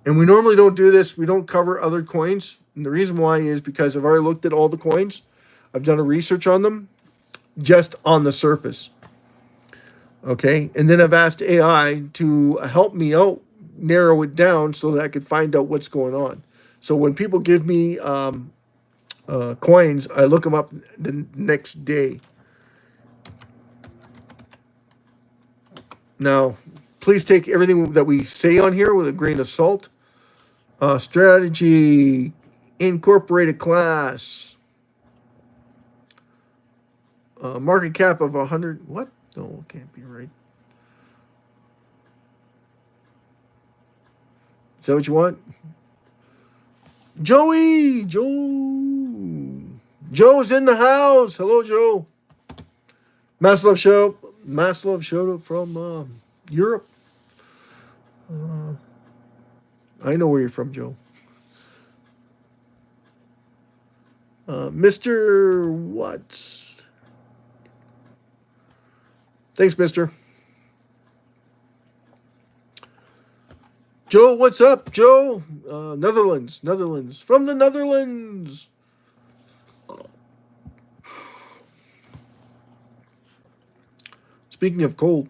And we normally don't do this. We don't cover other coins. And the reason why is because I've already looked at all the coins. I've done a research on them just on the surface. Okay. And then I've asked AI to help me out, narrow it down so that I could find out what's going on. So when people give me coins, I look them up the next day. Now, please take everything that we say on here with a grain of salt. Strategy, incorporated class. Market cap of 100. What? No, it can't be right. Is that what you want? Joey! Joe's in the house. Hello, Joe. Mass love show. Mass love show from Europe. I know where you're from, Joe. Mr. Watts. Thanks, mister. Joe, what's up, Joe? Netherlands. From the Netherlands. Speaking of cold.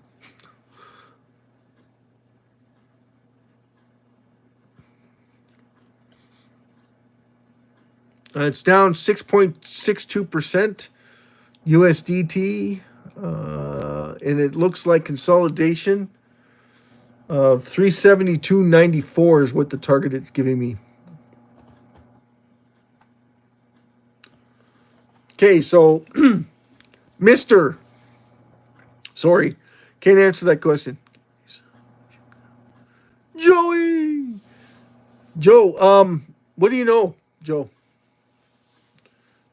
It's down 6.62% USDT. And it looks like consolidation of 372.94 is what the target it's giving me. Okay, so Mr. Sorry, can't answer that question. Joey! Joe, what do you know, Joe?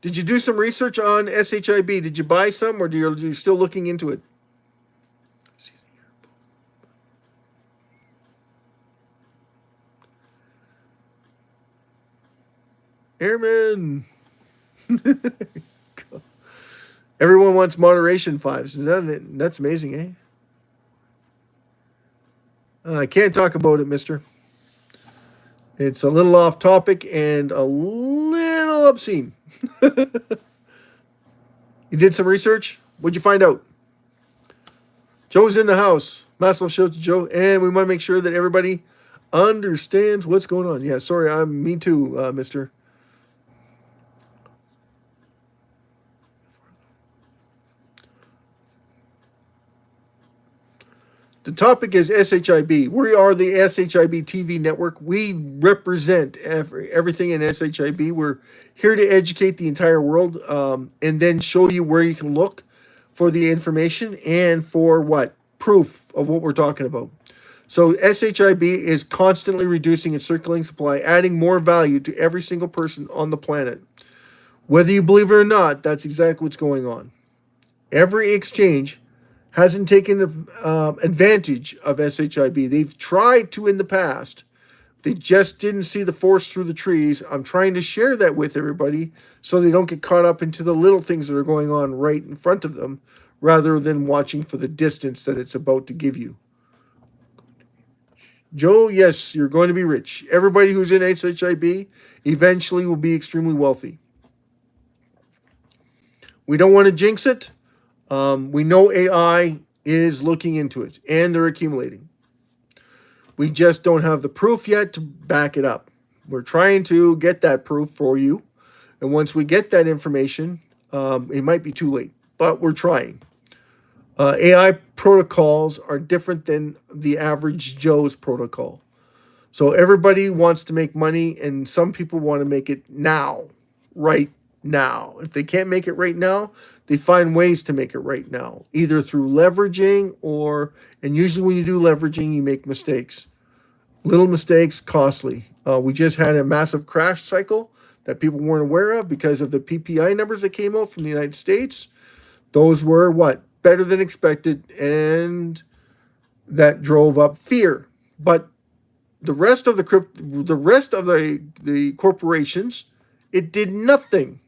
Did you do some research on SHIB? Did you buy some, or are you still looking into it? Airman. Everyone wants moderation 5s. That's amazing, eh? I can't talk about it, mister. It's a little off topic and a little obscene. You did some research? What'd you find out? Joe's in the house. Massive show to Joe. And we want to make sure that everybody understands what's going on. Yeah, sorry, me too, mister. The topic is SHIB. We are the SHIB TV network. We represent everything in SHIB. We're here to educate the entire world, and then show you where you can look for the information and for what? Proof of what we're talking about. So SHIB is constantly reducing its circulating supply, adding more value to every single person on the planet. Whether you believe it or not, that's exactly what's going on. Every exchange hasn't taken advantage of SHIB. They've tried to in the past. They just didn't see the forest through the trees. I'm trying to share that with everybody so they don't get caught up into the little things that are going on right in front of them, rather than watching for the distance that it's about to give you. Joe, yes, you're going to be rich. Everybody who's in SHIB eventually will be extremely wealthy. We don't want to jinx it. We know AI is looking into it, and they're accumulating. We just don't have the proof yet to back it up. We're trying to get that proof for you. And once we get that information, it might be too late, but we're trying. AI protocols are different than the average Joe's protocol. So everybody wants to make money, and some people want to make it now, right now. If they can't make it right now, they find ways to make it right now, either through leveraging and usually when you do leveraging, you make mistakes. Little mistakes, costly. We just had a massive crash cycle that people weren't aware of because of the PPI numbers that came out from the United States. Those were what? Better than expected, and that drove up fear. But the rest of the corporations, it did nothing.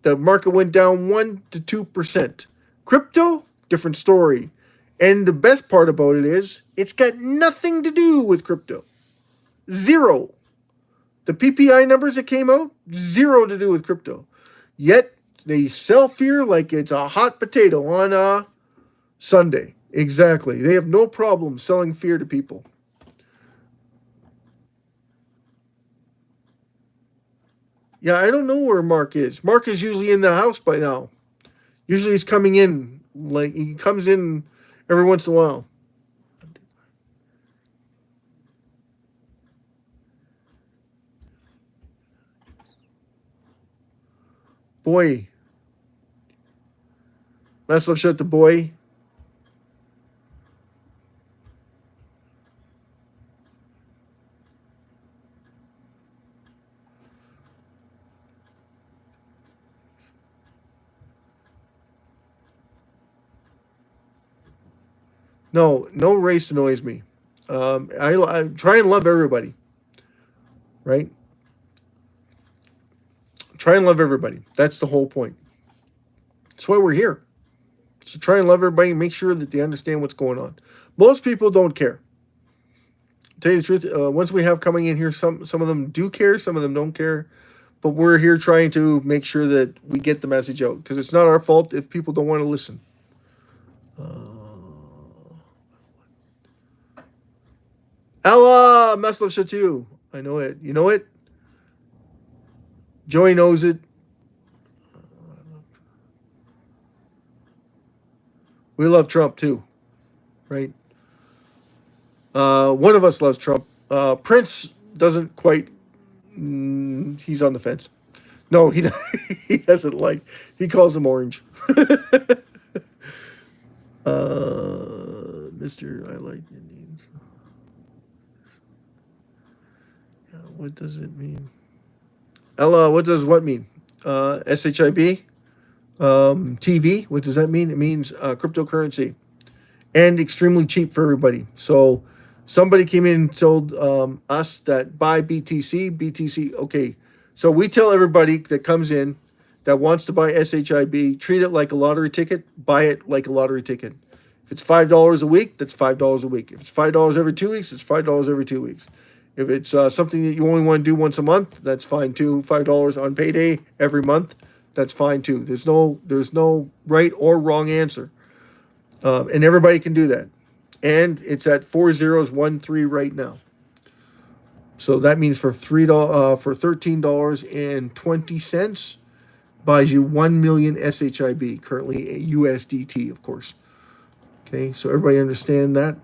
The market went down 1 to 2%. Crypto, different story. And the best part about it is, it's got nothing to do with crypto. Zero. The PPI numbers that came out, zero to do with crypto. Yet, they sell fear like it's a hot potato on a Sunday. Exactly. They have no problem selling fear to people. Yeah, I don't know where Mark is. Mark is usually in the house by now. Usually he's coming in. Like, he comes in every once in a while. Boy. Massive shut the boy. No race annoys me. I try and love everybody, right? Try and love everybody. That's the whole point. That's why we're here. So try and love everybody and make sure that they understand what's going on. Most people don't care. Tell you the truth, once we have coming in here, some of them do care, some of them don't care. But we're here trying to make sure that we get the message out, because it's not our fault if people don't want to listen. Ella, Meslo Chatu. I know it. You know it? Joey knows it. We love Trump too, right? One of us loves Trump. Prince doesn't quite. He's on the fence. No, he he doesn't like. He calls him orange. Mr. I like Indians. Yeah, what does it mean? Ella, what does what mean? SHIB? TV, what does that mean? It means cryptocurrency, and extremely cheap for everybody. So somebody came in and told us that buy BTC. Okay, so we tell everybody that comes in that wants to buy SHIB, treat it like a lottery ticket, buy it like a lottery ticket. If it's $5 a week, that's $5 a week. If it's $5 every 2 weeks, it's $5 every 2 weeks. If it's something that you only want to do once a month, that's fine too. $5 on payday every month, that's fine too. There's no right or wrong answer, and everybody can do that. And it's at 4013 right now. So that means for $13.20 buys you 1 million SHIB, currently USDT, of course. Okay, so everybody understand that?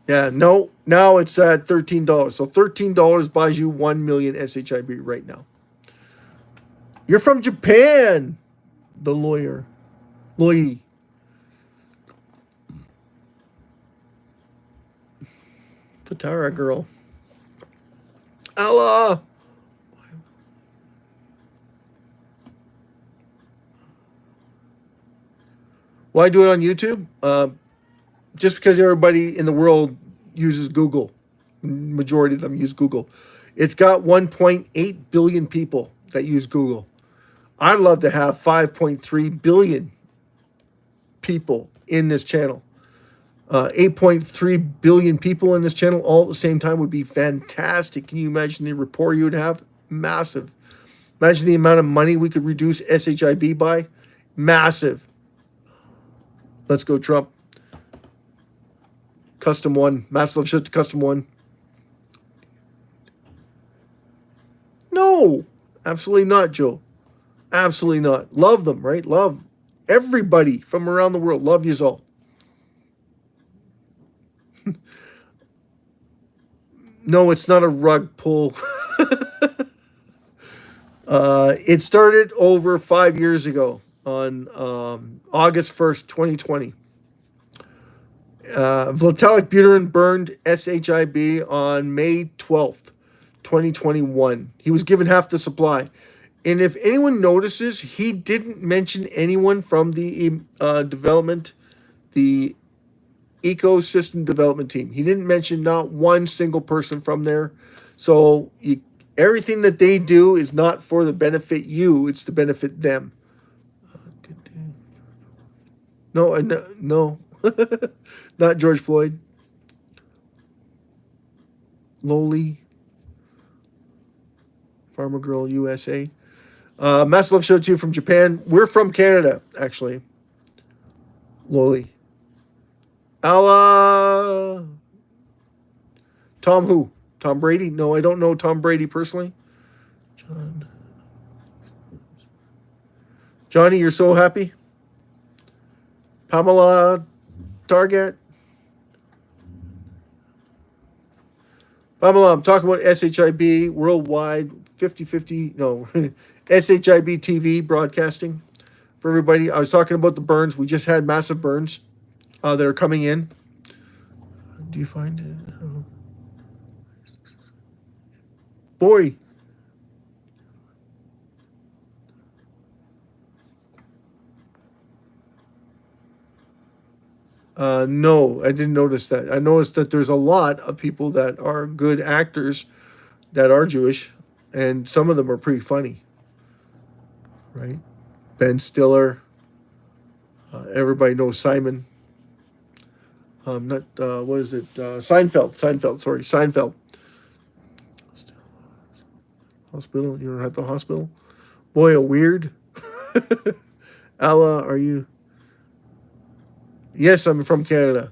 Yeah, no, now it's at $13. So $13 buys you 1 million SHIB right now. You're from Japan, the lawyer. Lawyer. Patara girl. Allah. Why do it on YouTube? Just because everybody in the world uses Google. Majority of them use Google. It's got 1.8 billion people that use Google. I'd love to have 5.3 billion people in this channel. 8.3 billion people in this channel all at the same time would be fantastic. Can you imagine the rapport you would have? Massive. Imagine the amount of money we could reduce SHIB by. Massive. Let's go, Trump. Custom one. Massive shit to custom one. No. Absolutely not, Joe. Absolutely not. Love them, right? Love everybody from around the world. Love yous all. No, it's not a rug pull. It started over 5 years ago on August 1st, 2020. Vitalik Buterin burned SHIB on May 12th, 2021. He was given half the supply. And if anyone notices, he didn't mention anyone from the development, the ecosystem development team. He didn't mention not one single person from there. So everything that they do is not for the benefit you, it's to benefit them. No, no. Not George Floyd. Lowly. Farmer Girl USA. Mass Love Show to you from Japan. We're from Canada, actually. Lowly. Allah. Tom who? Tom Brady? No, I don't know Tom Brady personally. Johnny, you're so happy? Pamela Target. Pamela, I'm talking about SHIB worldwide 50-50. No, SHIB TV broadcasting for everybody. I was talking about the burns. We just had massive burns that are coming in. Do you find it? Oh. Boy. No, I didn't notice that. I noticed that there's a lot of people that are good actors that are Jewish, and some of them are pretty funny, right? Ben Stiller. Everybody knows Simon. Not what is it? Seinfeld. Sorry, Seinfeld. Hospital. You're at the hospital. Boy, a weird. Allah, are you? Yes, I'm from Canada.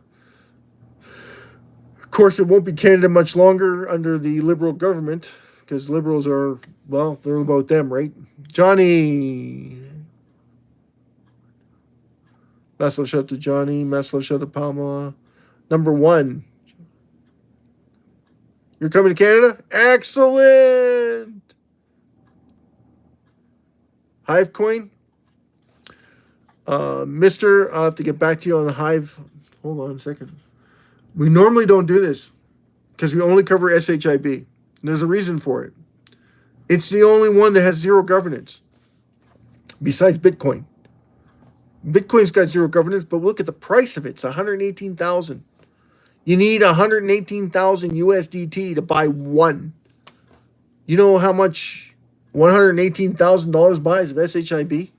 Of course, it won't be Canada much longer under the Liberal government, because Liberals are, well, they're about them, right? Johnny. Massive shout to Johnny. Massive shout to Palma. Number 1. You're coming to Canada? Excellent. Hive coin. Mister, I'll have to get back to you on the Hive. Hold on a second. We normally don't do this because we only cover SHIB. There's a reason for it. It's the only one that has zero governance besides Bitcoin. Bitcoin's got zero governance, but look at the price of it. It's 118,000. You need 118,000 USDT to buy one. You know how much $118,000 buys of SHIB?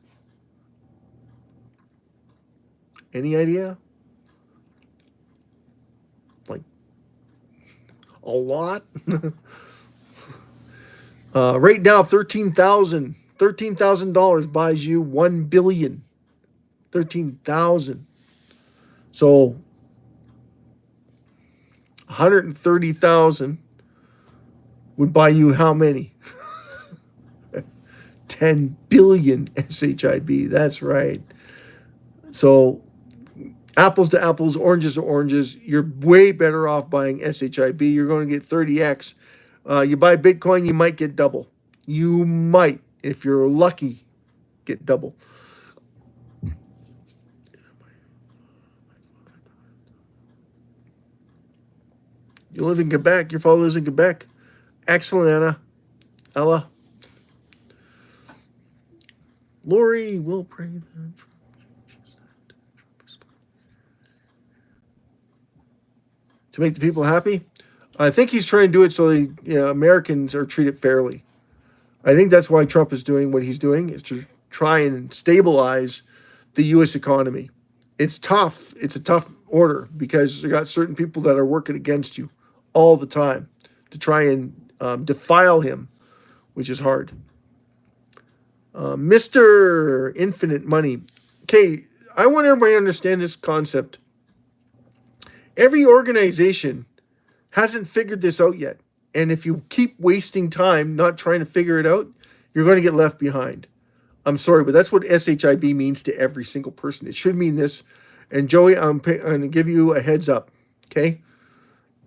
Any idea? Like a lot? Right now, $13,000 buys you 1 billion. 13,000. So 130,000 would buy you how many? 10 billion SHIB. That's right. So apples to apples, oranges to oranges, you're way better off buying SHIB. You're going to get 30x. You buy Bitcoin, you might get double. You might, if you're lucky, get double. You live in Quebec. Your father lives in Quebec. Excellent, Anna. Ella. Lori will pray. To make the people happy? I think he's trying to do it so Americans are treated fairly. I think that's why Trump is doing what he's doing, is to try and stabilize the U.S. economy. It's tough. It's a tough order because you got certain people that are working against you all the time to try and defile him, which is hard. Mr. Infinite Money. Okay, I want everybody to understand this concept. Every organization hasn't figured this out yet. And if you keep wasting time not trying to figure it out, you're going to get left behind. I'm sorry, but that's what SHIB means to every single person. It should mean this. And Joey, I'm going to give you a heads up, okay?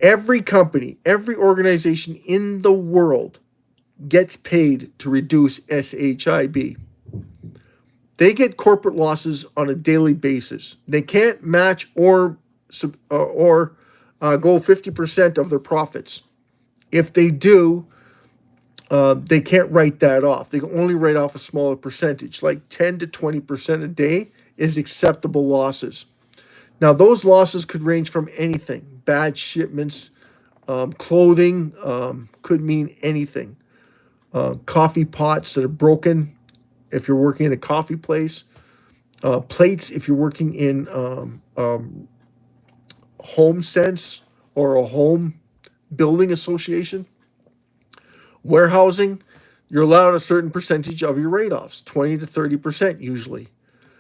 Every company, every organization in the world gets paid to reduce SHIB. They get corporate losses on a daily basis. They can't match or go 50% of their profits. If they do, they can't write that off. They can only write off a smaller percentage, like 10 to 20% a day is acceptable losses. Now, those losses could range from anything. Bad shipments, clothing, could mean anything. Coffee pots that are broken if you're working in a coffee place. Plates if you're working in Home Sense or a home building association. Warehousing, you're allowed a certain percentage of your write-offs, 20 to 30% usually.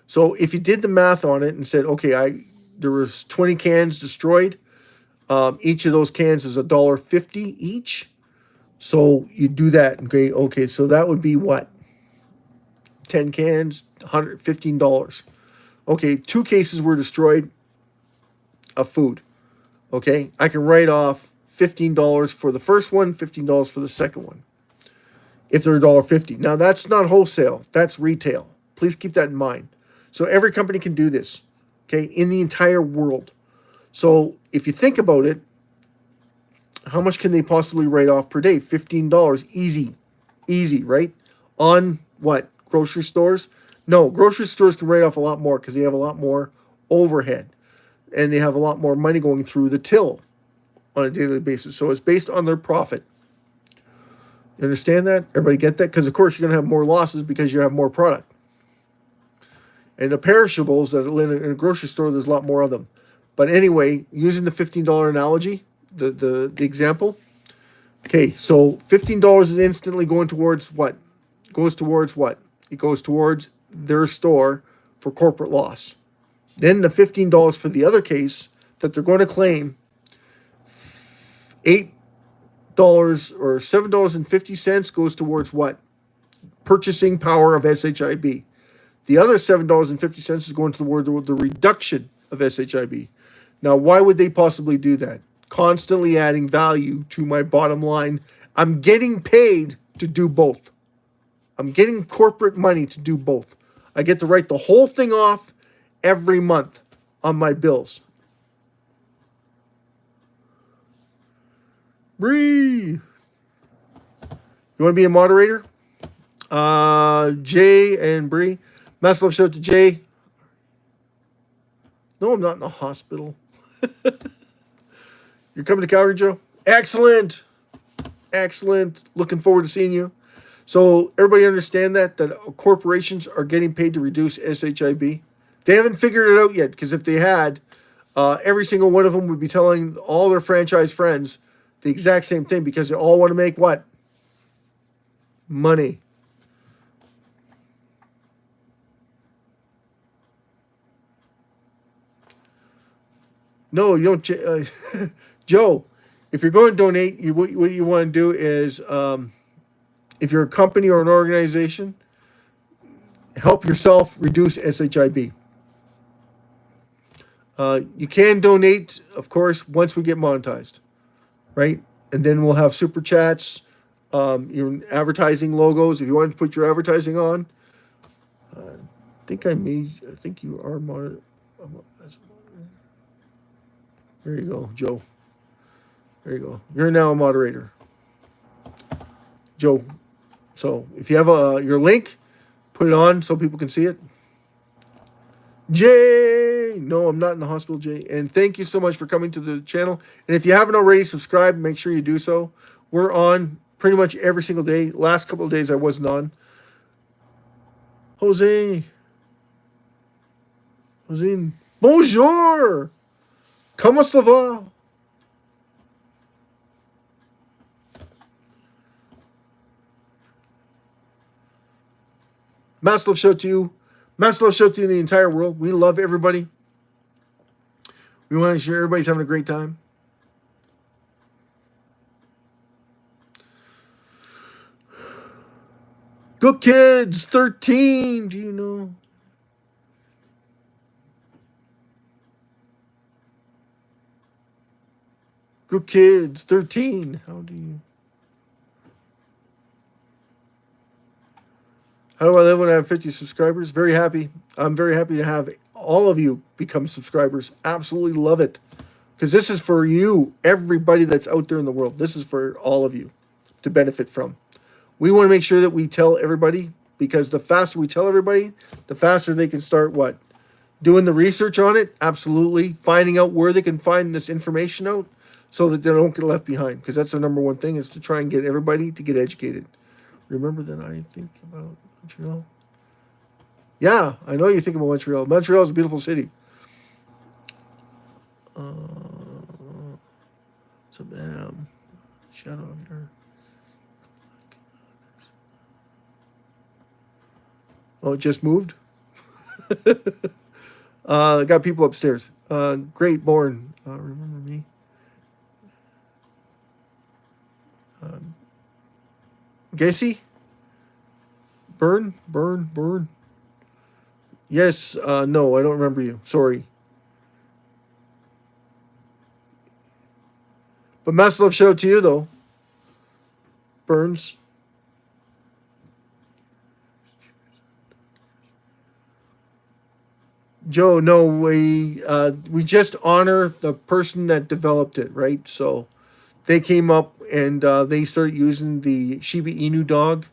So if you did the math on it and said, okay, there was 20 cans destroyed, each of those cans is $1.50 each. So you do that, okay, so that would be what? 10 cans, $115. Okay, 2 cases were destroyed of food. Okay, I can write off $15 for the first one, $15 for the second one, if they're $1.50. Now, that's not wholesale. That's retail. Please keep that in mind. So every company can do this, okay, in the entire world. So if you think about it, how much can they possibly write off per day? $15. Easy, right? On what? Grocery stores? No, grocery stores can write off a lot more because they have a lot more overhead. And they have a lot more money going through the till on a daily basis. So it's based on their profit. You understand that? Everybody get that? Because, of course, you're going to have more losses because you have more product. And the perishables that are in a grocery store, there's a lot more of them. But anyway, using the $15 analogy, the example. Okay, so $15 is instantly going towards what? Goes towards what? It goes towards their store for corporate loss. Then the $15 for the other case that they're going to claim, $8 or $7.50 goes towards what? Purchasing power of SHIB. The other $7.50 is going toward the reduction of SHIB. Now, why would they possibly do that? Constantly adding value to my bottom line. I'm getting paid to do both. I'm getting corporate money to do both. I get to write the whole thing off every month on my bills. Bree, you want to be a moderator? Jay and Bree. Massive love shout out to Jay. No, I'm not in the hospital. You're coming to Calgary, Joe? Excellent. Looking forward to seeing you. So everybody understand that corporations are getting paid to reduce SHIB. They haven't figured it out yet, because if they had, every single one of them would be telling all their franchise friends the exact same thing, because they all want to make what? Money. No, you don't. Joe, if you're going to donate, what you want to do is, if you're a company or an organization, help yourself reduce SHIB. You can donate, of course, once we get monetized, right? And then we'll have super chats, your advertising logos. If you want to put your advertising on, I think you are moder. There you go, Joe. There you go. You're now a moderator, Joe. So if you have your link, put it on so people can see it. Jay, no, I'm not in the hospital, Jay. And thank you so much for coming to the channel. And if you haven't already subscribed, make sure you do so. We're on pretty much every single day. Last couple of days I wasn't on. Jose. Bonjour. Comment ça va? Massive show to you. Massive show to you in the entire world. We love everybody. We want to make sure everybody's having a great time. Good kids, 13. Do you know? Good kids, 13. How do I live when I have 50 subscribers? Very happy. I'm very happy to have all of you become subscribers. Absolutely love it. Because this is for you, everybody that's out there in the world. This is for all of you to benefit from. We want to make sure that we tell everybody, because the faster we tell everybody, the faster they can start what? Doing the research on it. Absolutely. Finding out where they can find this information out so that they don't get left behind. Because that's the number one thing, is to try and get everybody to get educated. Remember that I think about Montreal? Yeah, I know you think about Montreal. Montreal is a beautiful city. Shadow of your. Oh, it just moved? I got people upstairs. Great, Born. Remember me? Gacy? Burn? Yes, no, I don't remember you. Sorry. But mass love shout out to you, though. Burns. Joe, no, we just honor the person that developed it, right? So they came up and they started using the Shiba Inu dog,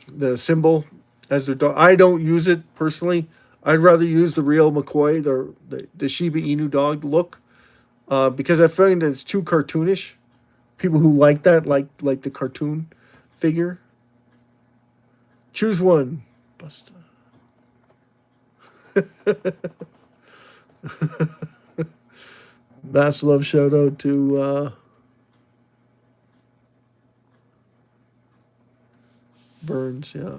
the symbol, as their dog. I don't use it personally. I'd rather use the real McCoy, the Shiba Inu dog look, because I find that it's too cartoonish. People who like that, like the cartoon figure. Choose one. Busta. Mass love shout out to Burns, yeah.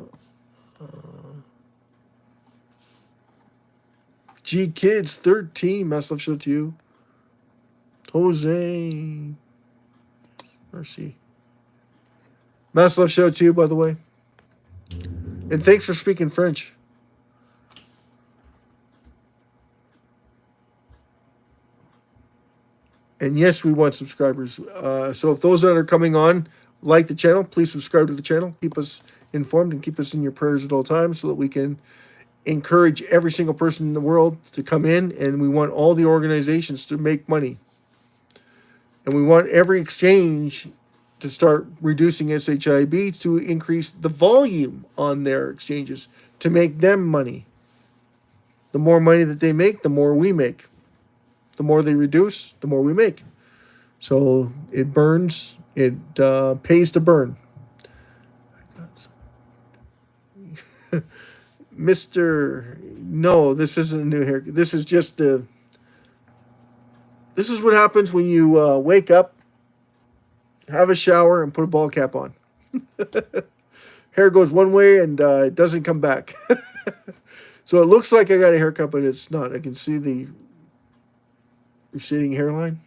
G Kids 13, mass love shout out to you. Jose. Mercy. Mass love shout out to you, by the way. And thanks for speaking French. And yes, we want subscribers. So if those that are coming on like the channel, please subscribe to the channel. Keep us informed and keep us in your prayers at all times so that we can encourage every single person in the world to come in. And we want all the organizations to make money. And we want every exchange to start reducing SHIB to increase the volume on their exchanges to make them money. The more money that they make, the more we make. The more they reduce, the more we make. So it burns. It pays to burn. Mr. No, this isn't a new haircut. This is just the. This is what happens when you wake up, have a shower, and put a ball cap on. Hair goes one way and it doesn't come back. So it looks like I got a haircut, but it's not. I can see the receding hairline.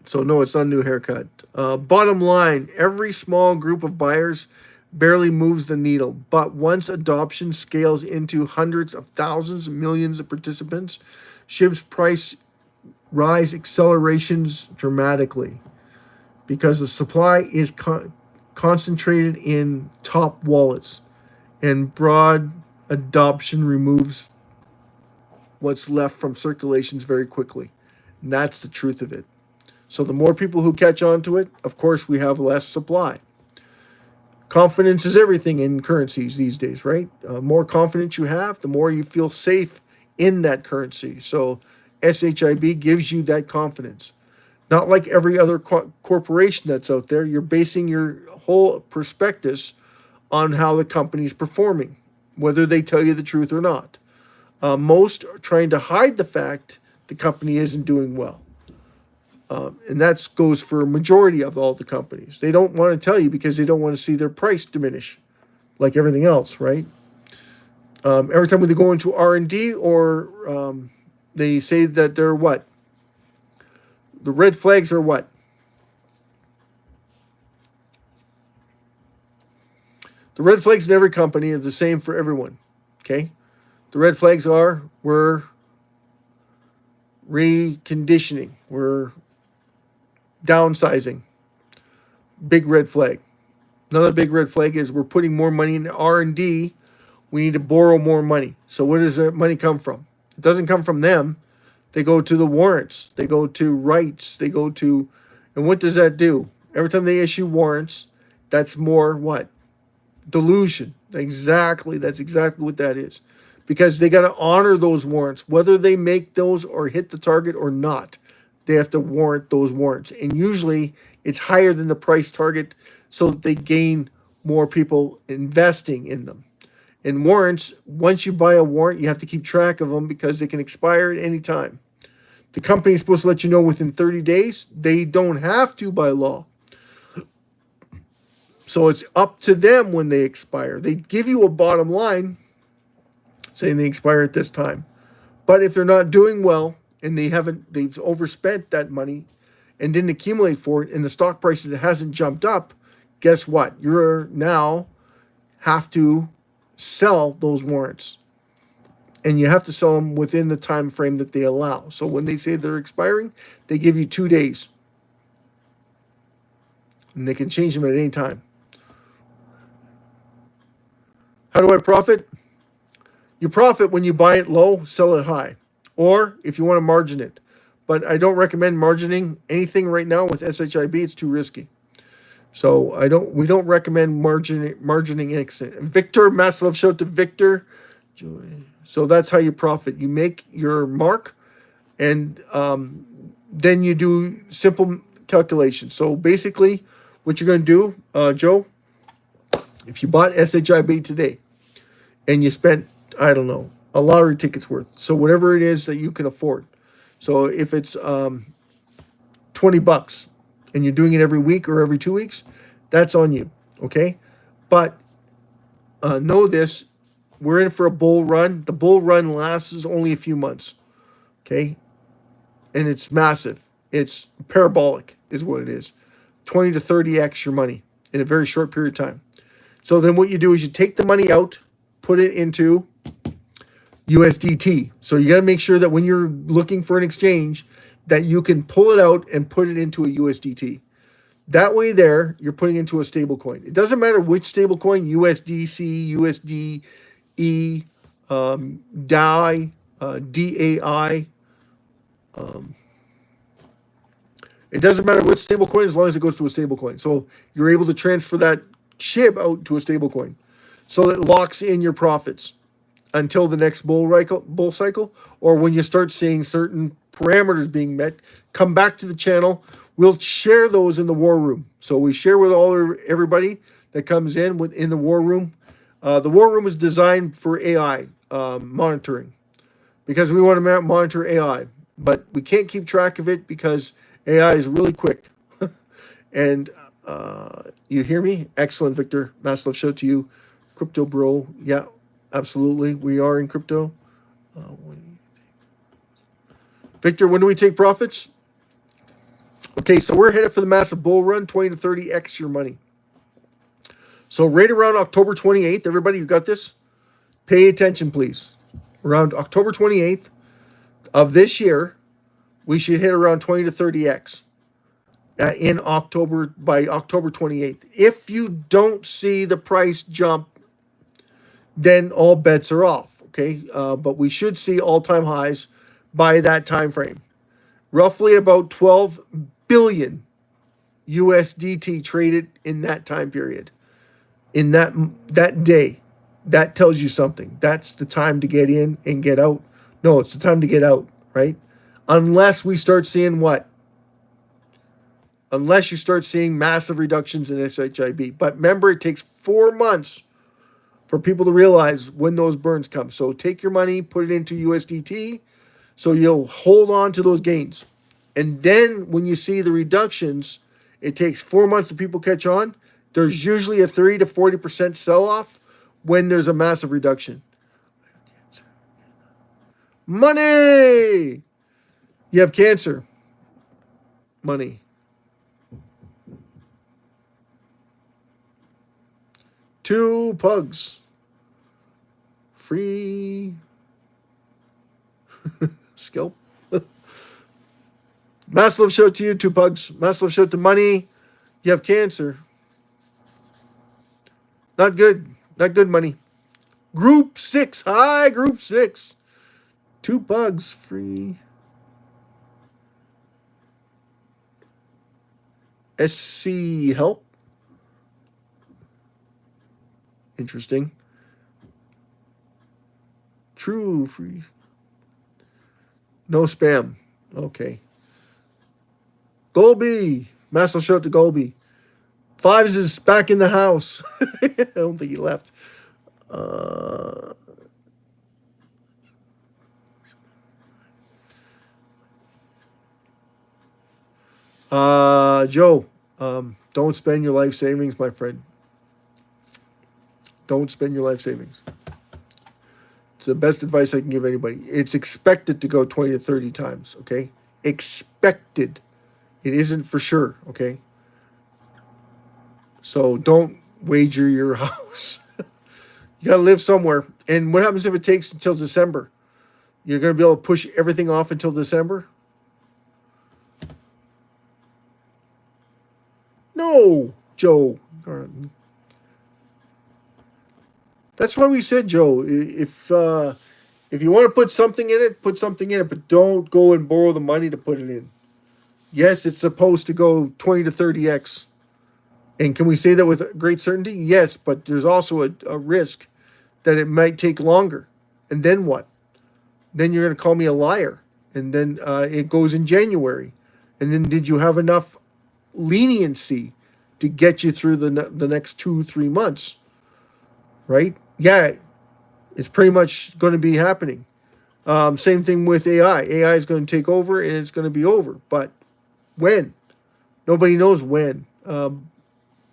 So no, it's not a new haircut. Bottom line, every small group of buyers barely moves the needle. But once adoption scales into hundreds of thousands, millions of participants, SHIB's price rise accelerations dramatically because the supply is concentrated in top wallets, and broad adoption removes what's left from circulations very quickly. And that's the truth of it. So the more people who catch on to it, of course, we have less supply. Confidence is everything in currencies these days, right? More confidence you have, the more you feel safe in that currency. So SHIB gives you that confidence. Not like every other corporation that's out there. You're basing your whole prospectus on how the company's performing, whether they tell you the truth or not. Most are trying to hide the fact the company isn't doing well. And that goes for a majority of all the companies. They don't want to tell you because they don't want to see their price diminish, like everything else, right? Every time they go into R&D or they say that they're what? The red flags are what? The red flags in every company are the same for everyone, okay? The red flags are we're reconditioning, we're downsizing. Big red flag. Another big red flag is we're putting more money in R&D. We need to borrow more money. So where does that money come from? It doesn't come from them. They go to the warrants. They go to rights. They go to, and what does that do? Every time they issue warrants, that's more what? Dilution. Exactly. That's exactly what that is. Because they got to honor those warrants, whether they make those or hit the target or not. They have to warrant those warrants. And usually it's higher than the price target so that they gain more people investing in them. And warrants, once you buy a warrant, you have to keep track of them because they can expire at any time. The company is supposed to let you know within 30 days. They don't have to by law. So it's up to them when they expire. They give you a bottom line saying they expire at this time. But if they're not doing well and they've overspent that money and didn't accumulate for it and the stock price hasn't jumped up, guess what? You're now have to sell those warrants. And you have to sell them within the time frame that they allow. So when they say they're expiring, they give you 2 days. And they can change them at any time. How do I profit? You profit when you buy it low, sell it high. Or if you want to margin it. But I don't recommend margining anything right now with SHIB. It's too risky. So we don't recommend margining anything. Victor, massive love shout to Victor. So that's how you profit. You make your mark, and then you do simple calculations. So basically, what you're going to do, Joe, if you bought SHIB today, and you spent, I don't know, a lottery ticket's worth. So whatever it is that you can afford. So if it's $20 and you're doing it every week or every 2 weeks, that's on you, okay? But know this, we're in for a bull run. The bull run lasts only a few months, okay? And it's massive. It's parabolic is what it is. 20 to 30x your money in a very short period of time. So then what you do is you take the money out, put it into USDT. So you got to make sure that when you're looking for an exchange that you can pull it out and put it into a USDT. That way there, you're putting into a stable coin. It doesn't matter which stable coin, USDC, USDE, DAI, DAI. It doesn't matter which stable coin as long as it goes to a stable coin. So you're able to transfer that SHIB out to a stable coin. So it locks in your profits until the next bull cycle, or when you start seeing certain parameters being met, come back to the channel. We'll share those in the war room. So we share with everybody that comes in the war room. The war room is designed for AI monitoring because we want to monitor AI, but we can't keep track of it because AI is really quick. And you hear me? Excellent, Victor. Massive shout to you. Crypto bro. Yeah, absolutely. We are in crypto. Victor, when do we take profits? Okay, so we're headed for the massive bull run, 20 to 30x your money. So right around October 28th, everybody, you got this? Pay attention, please. Around October 28th of this year, we should hit around 20 to 30x in October, by October 28th. If you don't see the price jump, then all bets are off, okay? But we should see all-time highs by that time frame. Roughly about 12 billion USDT traded in that time period. In that day, that tells you something. That's the time to get in and get out. No, it's the time to get out, right? Unless we start seeing what? Unless you start seeing massive reductions in SHIB. But remember, it takes 4 months for people to realize when those burns come. So take your money, put it into USDT, so you'll hold on to those gains. And then when you see the reductions, it takes 4 months for people catch on. There's usually a 30 to 40% sell-off when there's a massive reduction. Money! You have cancer. Money. 2 pugs. Free. Scalp. Massive show to you, 2 pugs. Massive show to money. You have cancer. Not good. Not good, money. Group 6. Hi, group 6. 2 pugs. Free. SC help. Interesting. True free. No spam. Okay. Golby. Massive shout out to Golby. 5s is back in the house. I don't think he left. Joe, don't spend your life savings, my friend. Don't spend your life savings. It's the best advice I can give anybody. It's expected to go 20 to 30 times, okay? Expected. It isn't for sure, okay? So don't wager your house. You got to live somewhere. And what happens if it takes until December? You're going to be able to push everything off until December? No, Joe. That's why we said, Joe, if you want to put something in it, put something in it, but don't go and borrow the money to put it in. Yes, it's supposed to go 20 to 30x. And can we say that with great certainty? Yes, but there's also a risk that it might take longer. And then what? Then you're going to call me a liar. And then it goes in January. And then did you have enough leniency to get you through the next 2-3 months? Right? Yeah, it's pretty much going to be happening. Same thing with AI. AI is going to take over and it's going to be over. But when? Nobody knows when.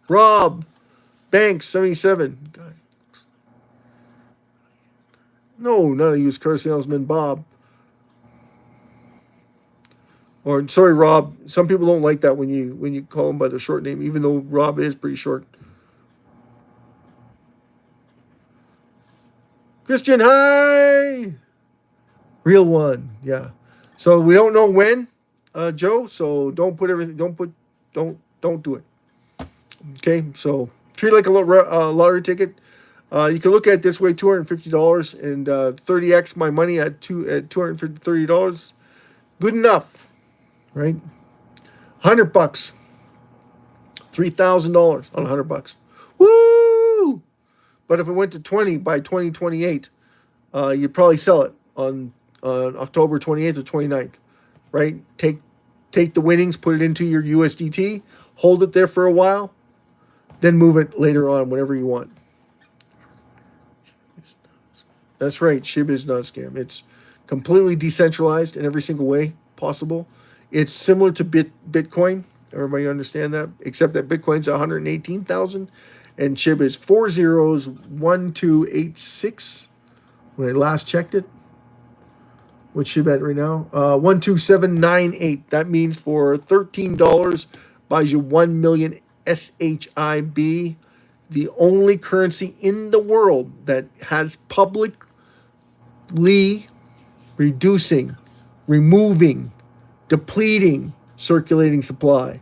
Rob Banks 77. God. No, not a used car salesman, Bob. Or sorry, Rob. Some people don't like that when you call him by the short name, even though Rob is pretty short. Christian, hi. Real one, yeah. So we don't know when, Joe. So don't put everything. Don't do it. Okay. So treat it like a lottery ticket. You can look at it this way: $250 and 30x my money at $230. Good enough, right? $100, $3,000 on $100. Woo! But if it went to 20 by 2028, you'd probably sell it on October 28th or 29th, right? Take the winnings, put it into your USDT, hold it there for a while, then move it later on whenever you want. That's right. SHIB is not a scam. It's completely decentralized in every single way possible. It's similar to Bitcoin. Everybody understand that? Except that Bitcoin's 118,000 and SHIB is 401286. When I last checked it. What's SHIB at right now? 12798. That means for $13 buys you 1 million SHIB. the only currency in the world that has publicly reducing, removing, depleting circulating supply.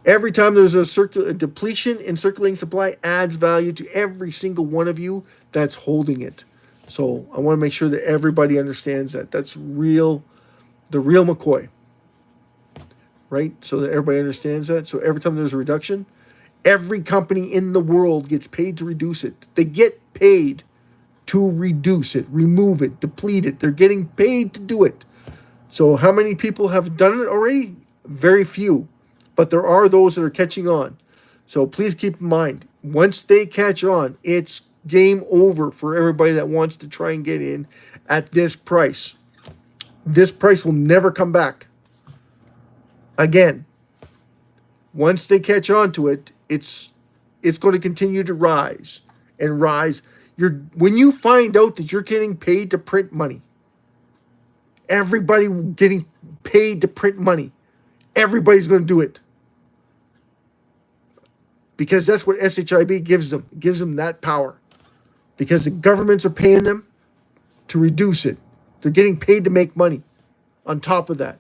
Every time there's a depletion in circulating supply adds value to every single one of you that's holding it. So I want to make sure that everybody understands that. That's real, the real McCoy, right? So that everybody understands that. So every time there's a reduction, every company in the world gets paid to reduce it. They get paid to reduce it, remove it, deplete it. They're getting paid to do it. So how many people have done it already? Very few. But there are those that are catching on. So please keep in mind, once they catch on, it's game over for everybody that wants to try and get in at this price. This price will never come back. Again, once they catch on to it, it's going to continue to rise and rise. When you find out that you're getting paid to print money, everybody getting paid to print money, everybody's going to do it. Because that's what SHIB gives them. It gives them that power. Because the governments are paying them to reduce it. They're getting paid to make money on top of that.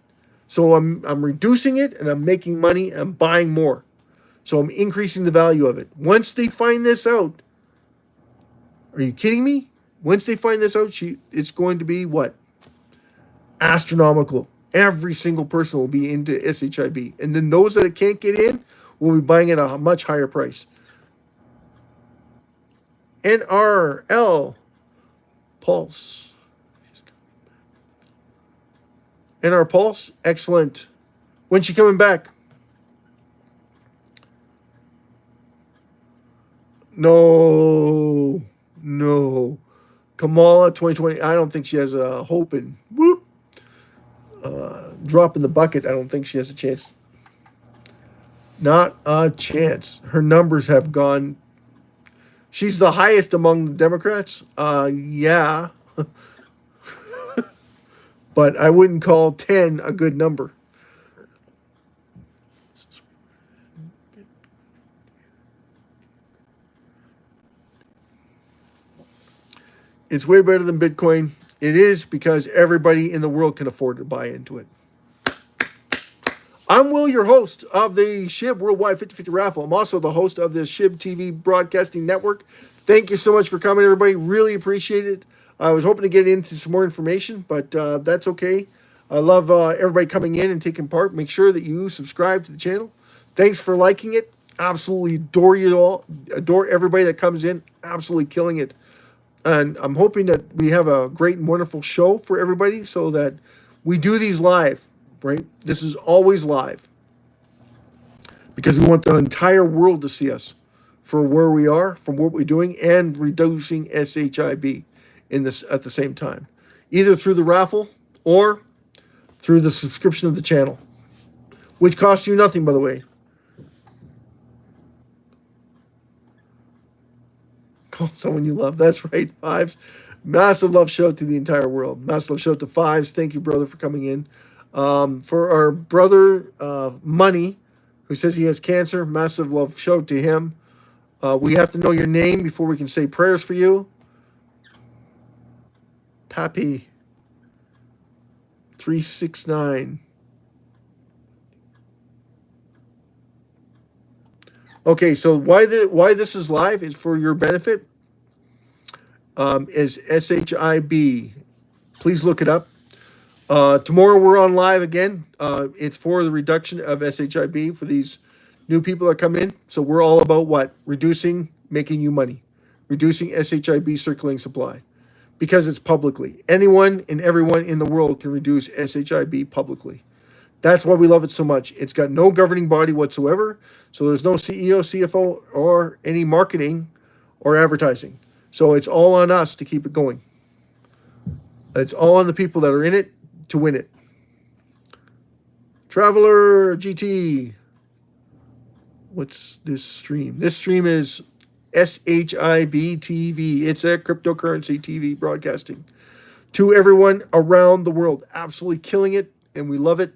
So I'm reducing it and I'm making money and I'm buying more. So I'm increasing the value of it. Once they find this out, are you kidding me? Once they find this out, it's going to be what? Astronomical. Every single person will be into SHIB. And then those that can't get in will be buying at a much higher price. NRL Pulse. NR Pulse, excellent. When's she coming back? No. Kamala 2020. I don't think she has a hope in drop in the bucket. I don't think she has a chance. Not a chance. Her numbers have gone. She's the highest among the Democrats. Yeah. But I wouldn't call 10 a good number. It's way better than Bitcoin. It is because everybody in the world can afford to buy into it. I'm Will, your host of the SHIB Worldwide 50/50 Raffle. I'm also the host of the SHIB TV Broadcasting Network. Thank you so much for coming, everybody. Really appreciate it. I was hoping to get into some more information, but that's okay. I love everybody coming in and taking part. Make sure that you subscribe to the channel. Thanks for liking it. Absolutely adore you all. Adore everybody that comes in. Absolutely killing it. And I'm hoping that we have a great and wonderful show for everybody so that we do these live, right? This is always live because we want the entire world to see us for where we are, from what we're doing, and reducing SHIB in this at the same time, either through the raffle or through the subscription of the channel, which costs you nothing, by the way. Call someone you love. That's right, Fives. Massive love shout to the entire world. Massive love shout to Fives. Thank you, brother, for coming in. For our brother, Money, who says he has cancer, massive love shout to him. We have to know your name before we can say prayers for you. Pappy 369. Okay, so why this is live is for your benefit. Is SHIB. Please look it up. Tomorrow we're on live again. It's for the reduction of SHIB for these new people that come in. So we're all about what? Reducing, making you money. Reducing SHIB circulating supply. Because it's publicly. Anyone and everyone in the world can reduce SHIB publicly. That's why we love it so much. It's got no governing body whatsoever. So there's no CEO, CFO, or any marketing or advertising. So it's all on us to keep it going. It's all on the people that are in it to win it. Traveler GT. What's this stream? This stream is SHIB TV. It's a cryptocurrency TV broadcasting to everyone around the world. Absolutely killing it, and we love it.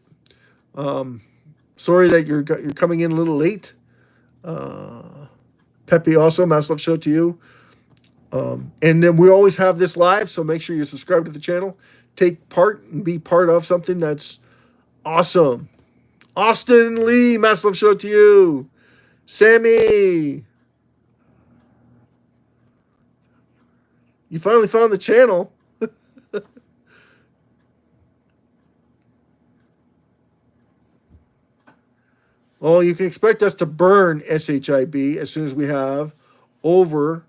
Sorry that you're coming in a little late. Pepe also, massive love show to you. And then we always have this live, so make sure you subscribe to the channel. Take part and be part of something that's awesome. Austin Lee, massive love show to you. Sammy, you finally found the channel. Well, you can expect us to burn SHIB as soon as we have over.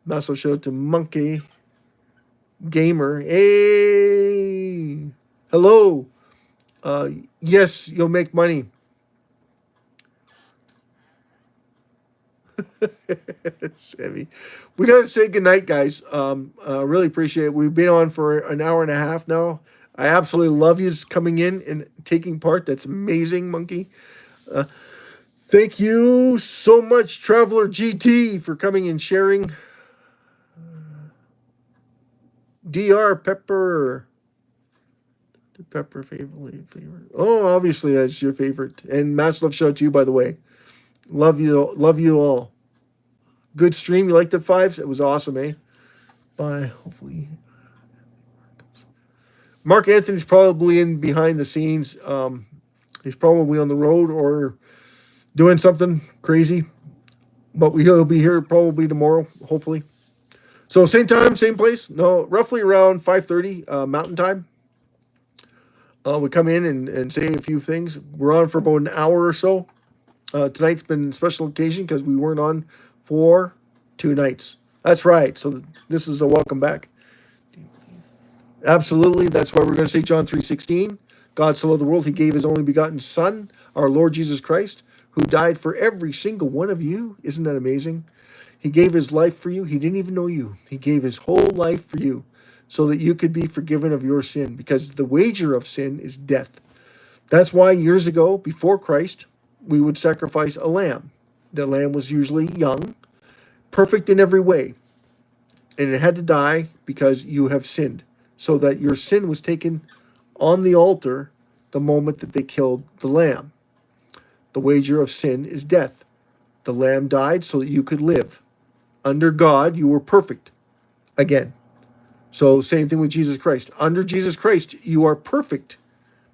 Massive show to Monkey Gamer. Hey, hello. Yes, you'll make money. Sammy, we gotta say goodnight, guys. Really appreciate it. We've been on for an hour and a half now. I absolutely love you coming in and taking part. That's amazing, Monkey. Thank you so much, Traveler GT, for coming and sharing. DR Pepper. Pepper favorite. Oh, obviously that's your favorite. And massive love show to you, by the way. Love you all. Good stream. You liked the fives? It was awesome, eh? Bye. Hopefully. Mark Anthony's probably in behind the scenes. He's probably on the road or doing something crazy. But he'll be here probably tomorrow, hopefully. So same time, same place. No, roughly around 5:30 Mountain Time. We come in and say a few things. We're on for about an hour or so. Tonight's been a special occasion because we weren't on for 2 nights. That's right. So this is a welcome back. Absolutely. That's why we're going to say John 3:16. God so loved the world, he gave his only begotten Son, our Lord Jesus Christ, who died for every single one of you. Isn't that amazing? He gave his life for you. He didn't even know you. He gave his whole life for you so that you could be forgiven of your sin, because the wager of sin is death. That's why years ago, before Christ, we would sacrifice a lamb. The lamb was usually young, perfect in every way, and it had to die because you have sinned, so that your sin was taken on the altar the moment that they killed the lamb. The wager of sin is death. The lamb died so that you could live. Under God, you were perfect again. So same thing with Jesus Christ. Under Jesus Christ, you are perfect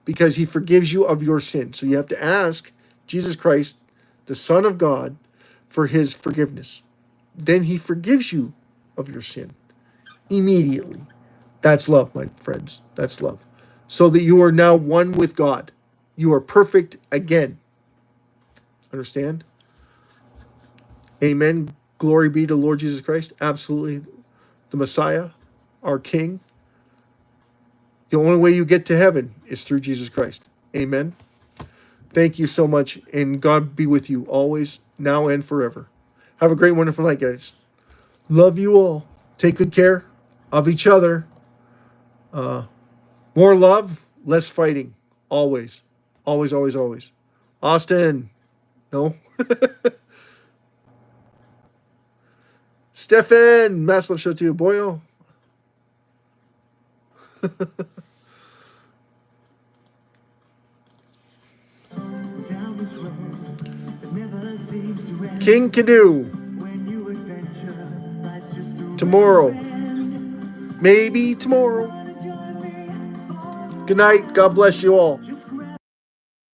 because he forgives you of your sin. So you have to ask Jesus Christ, the Son of God, for his forgiveness. Then he forgives you of your sin immediately. That's love, my friends. That's love. So that you are now one with God. You are perfect again. Understand? Amen. Glory be to Lord Jesus Christ. Absolutely. The Messiah, our King. The only way you get to heaven is through Jesus Christ. Amen. Thank you so much, and God be with you always, now and forever. Have a great, wonderful night, guys. Love you all. Take good care of each other. More love, less fighting. Always. Always, always, always. Austin. No. Stefan. Massive love show to you, boyo. King Canoe. Tomorrow. Maybe tomorrow. Good night. God bless you all.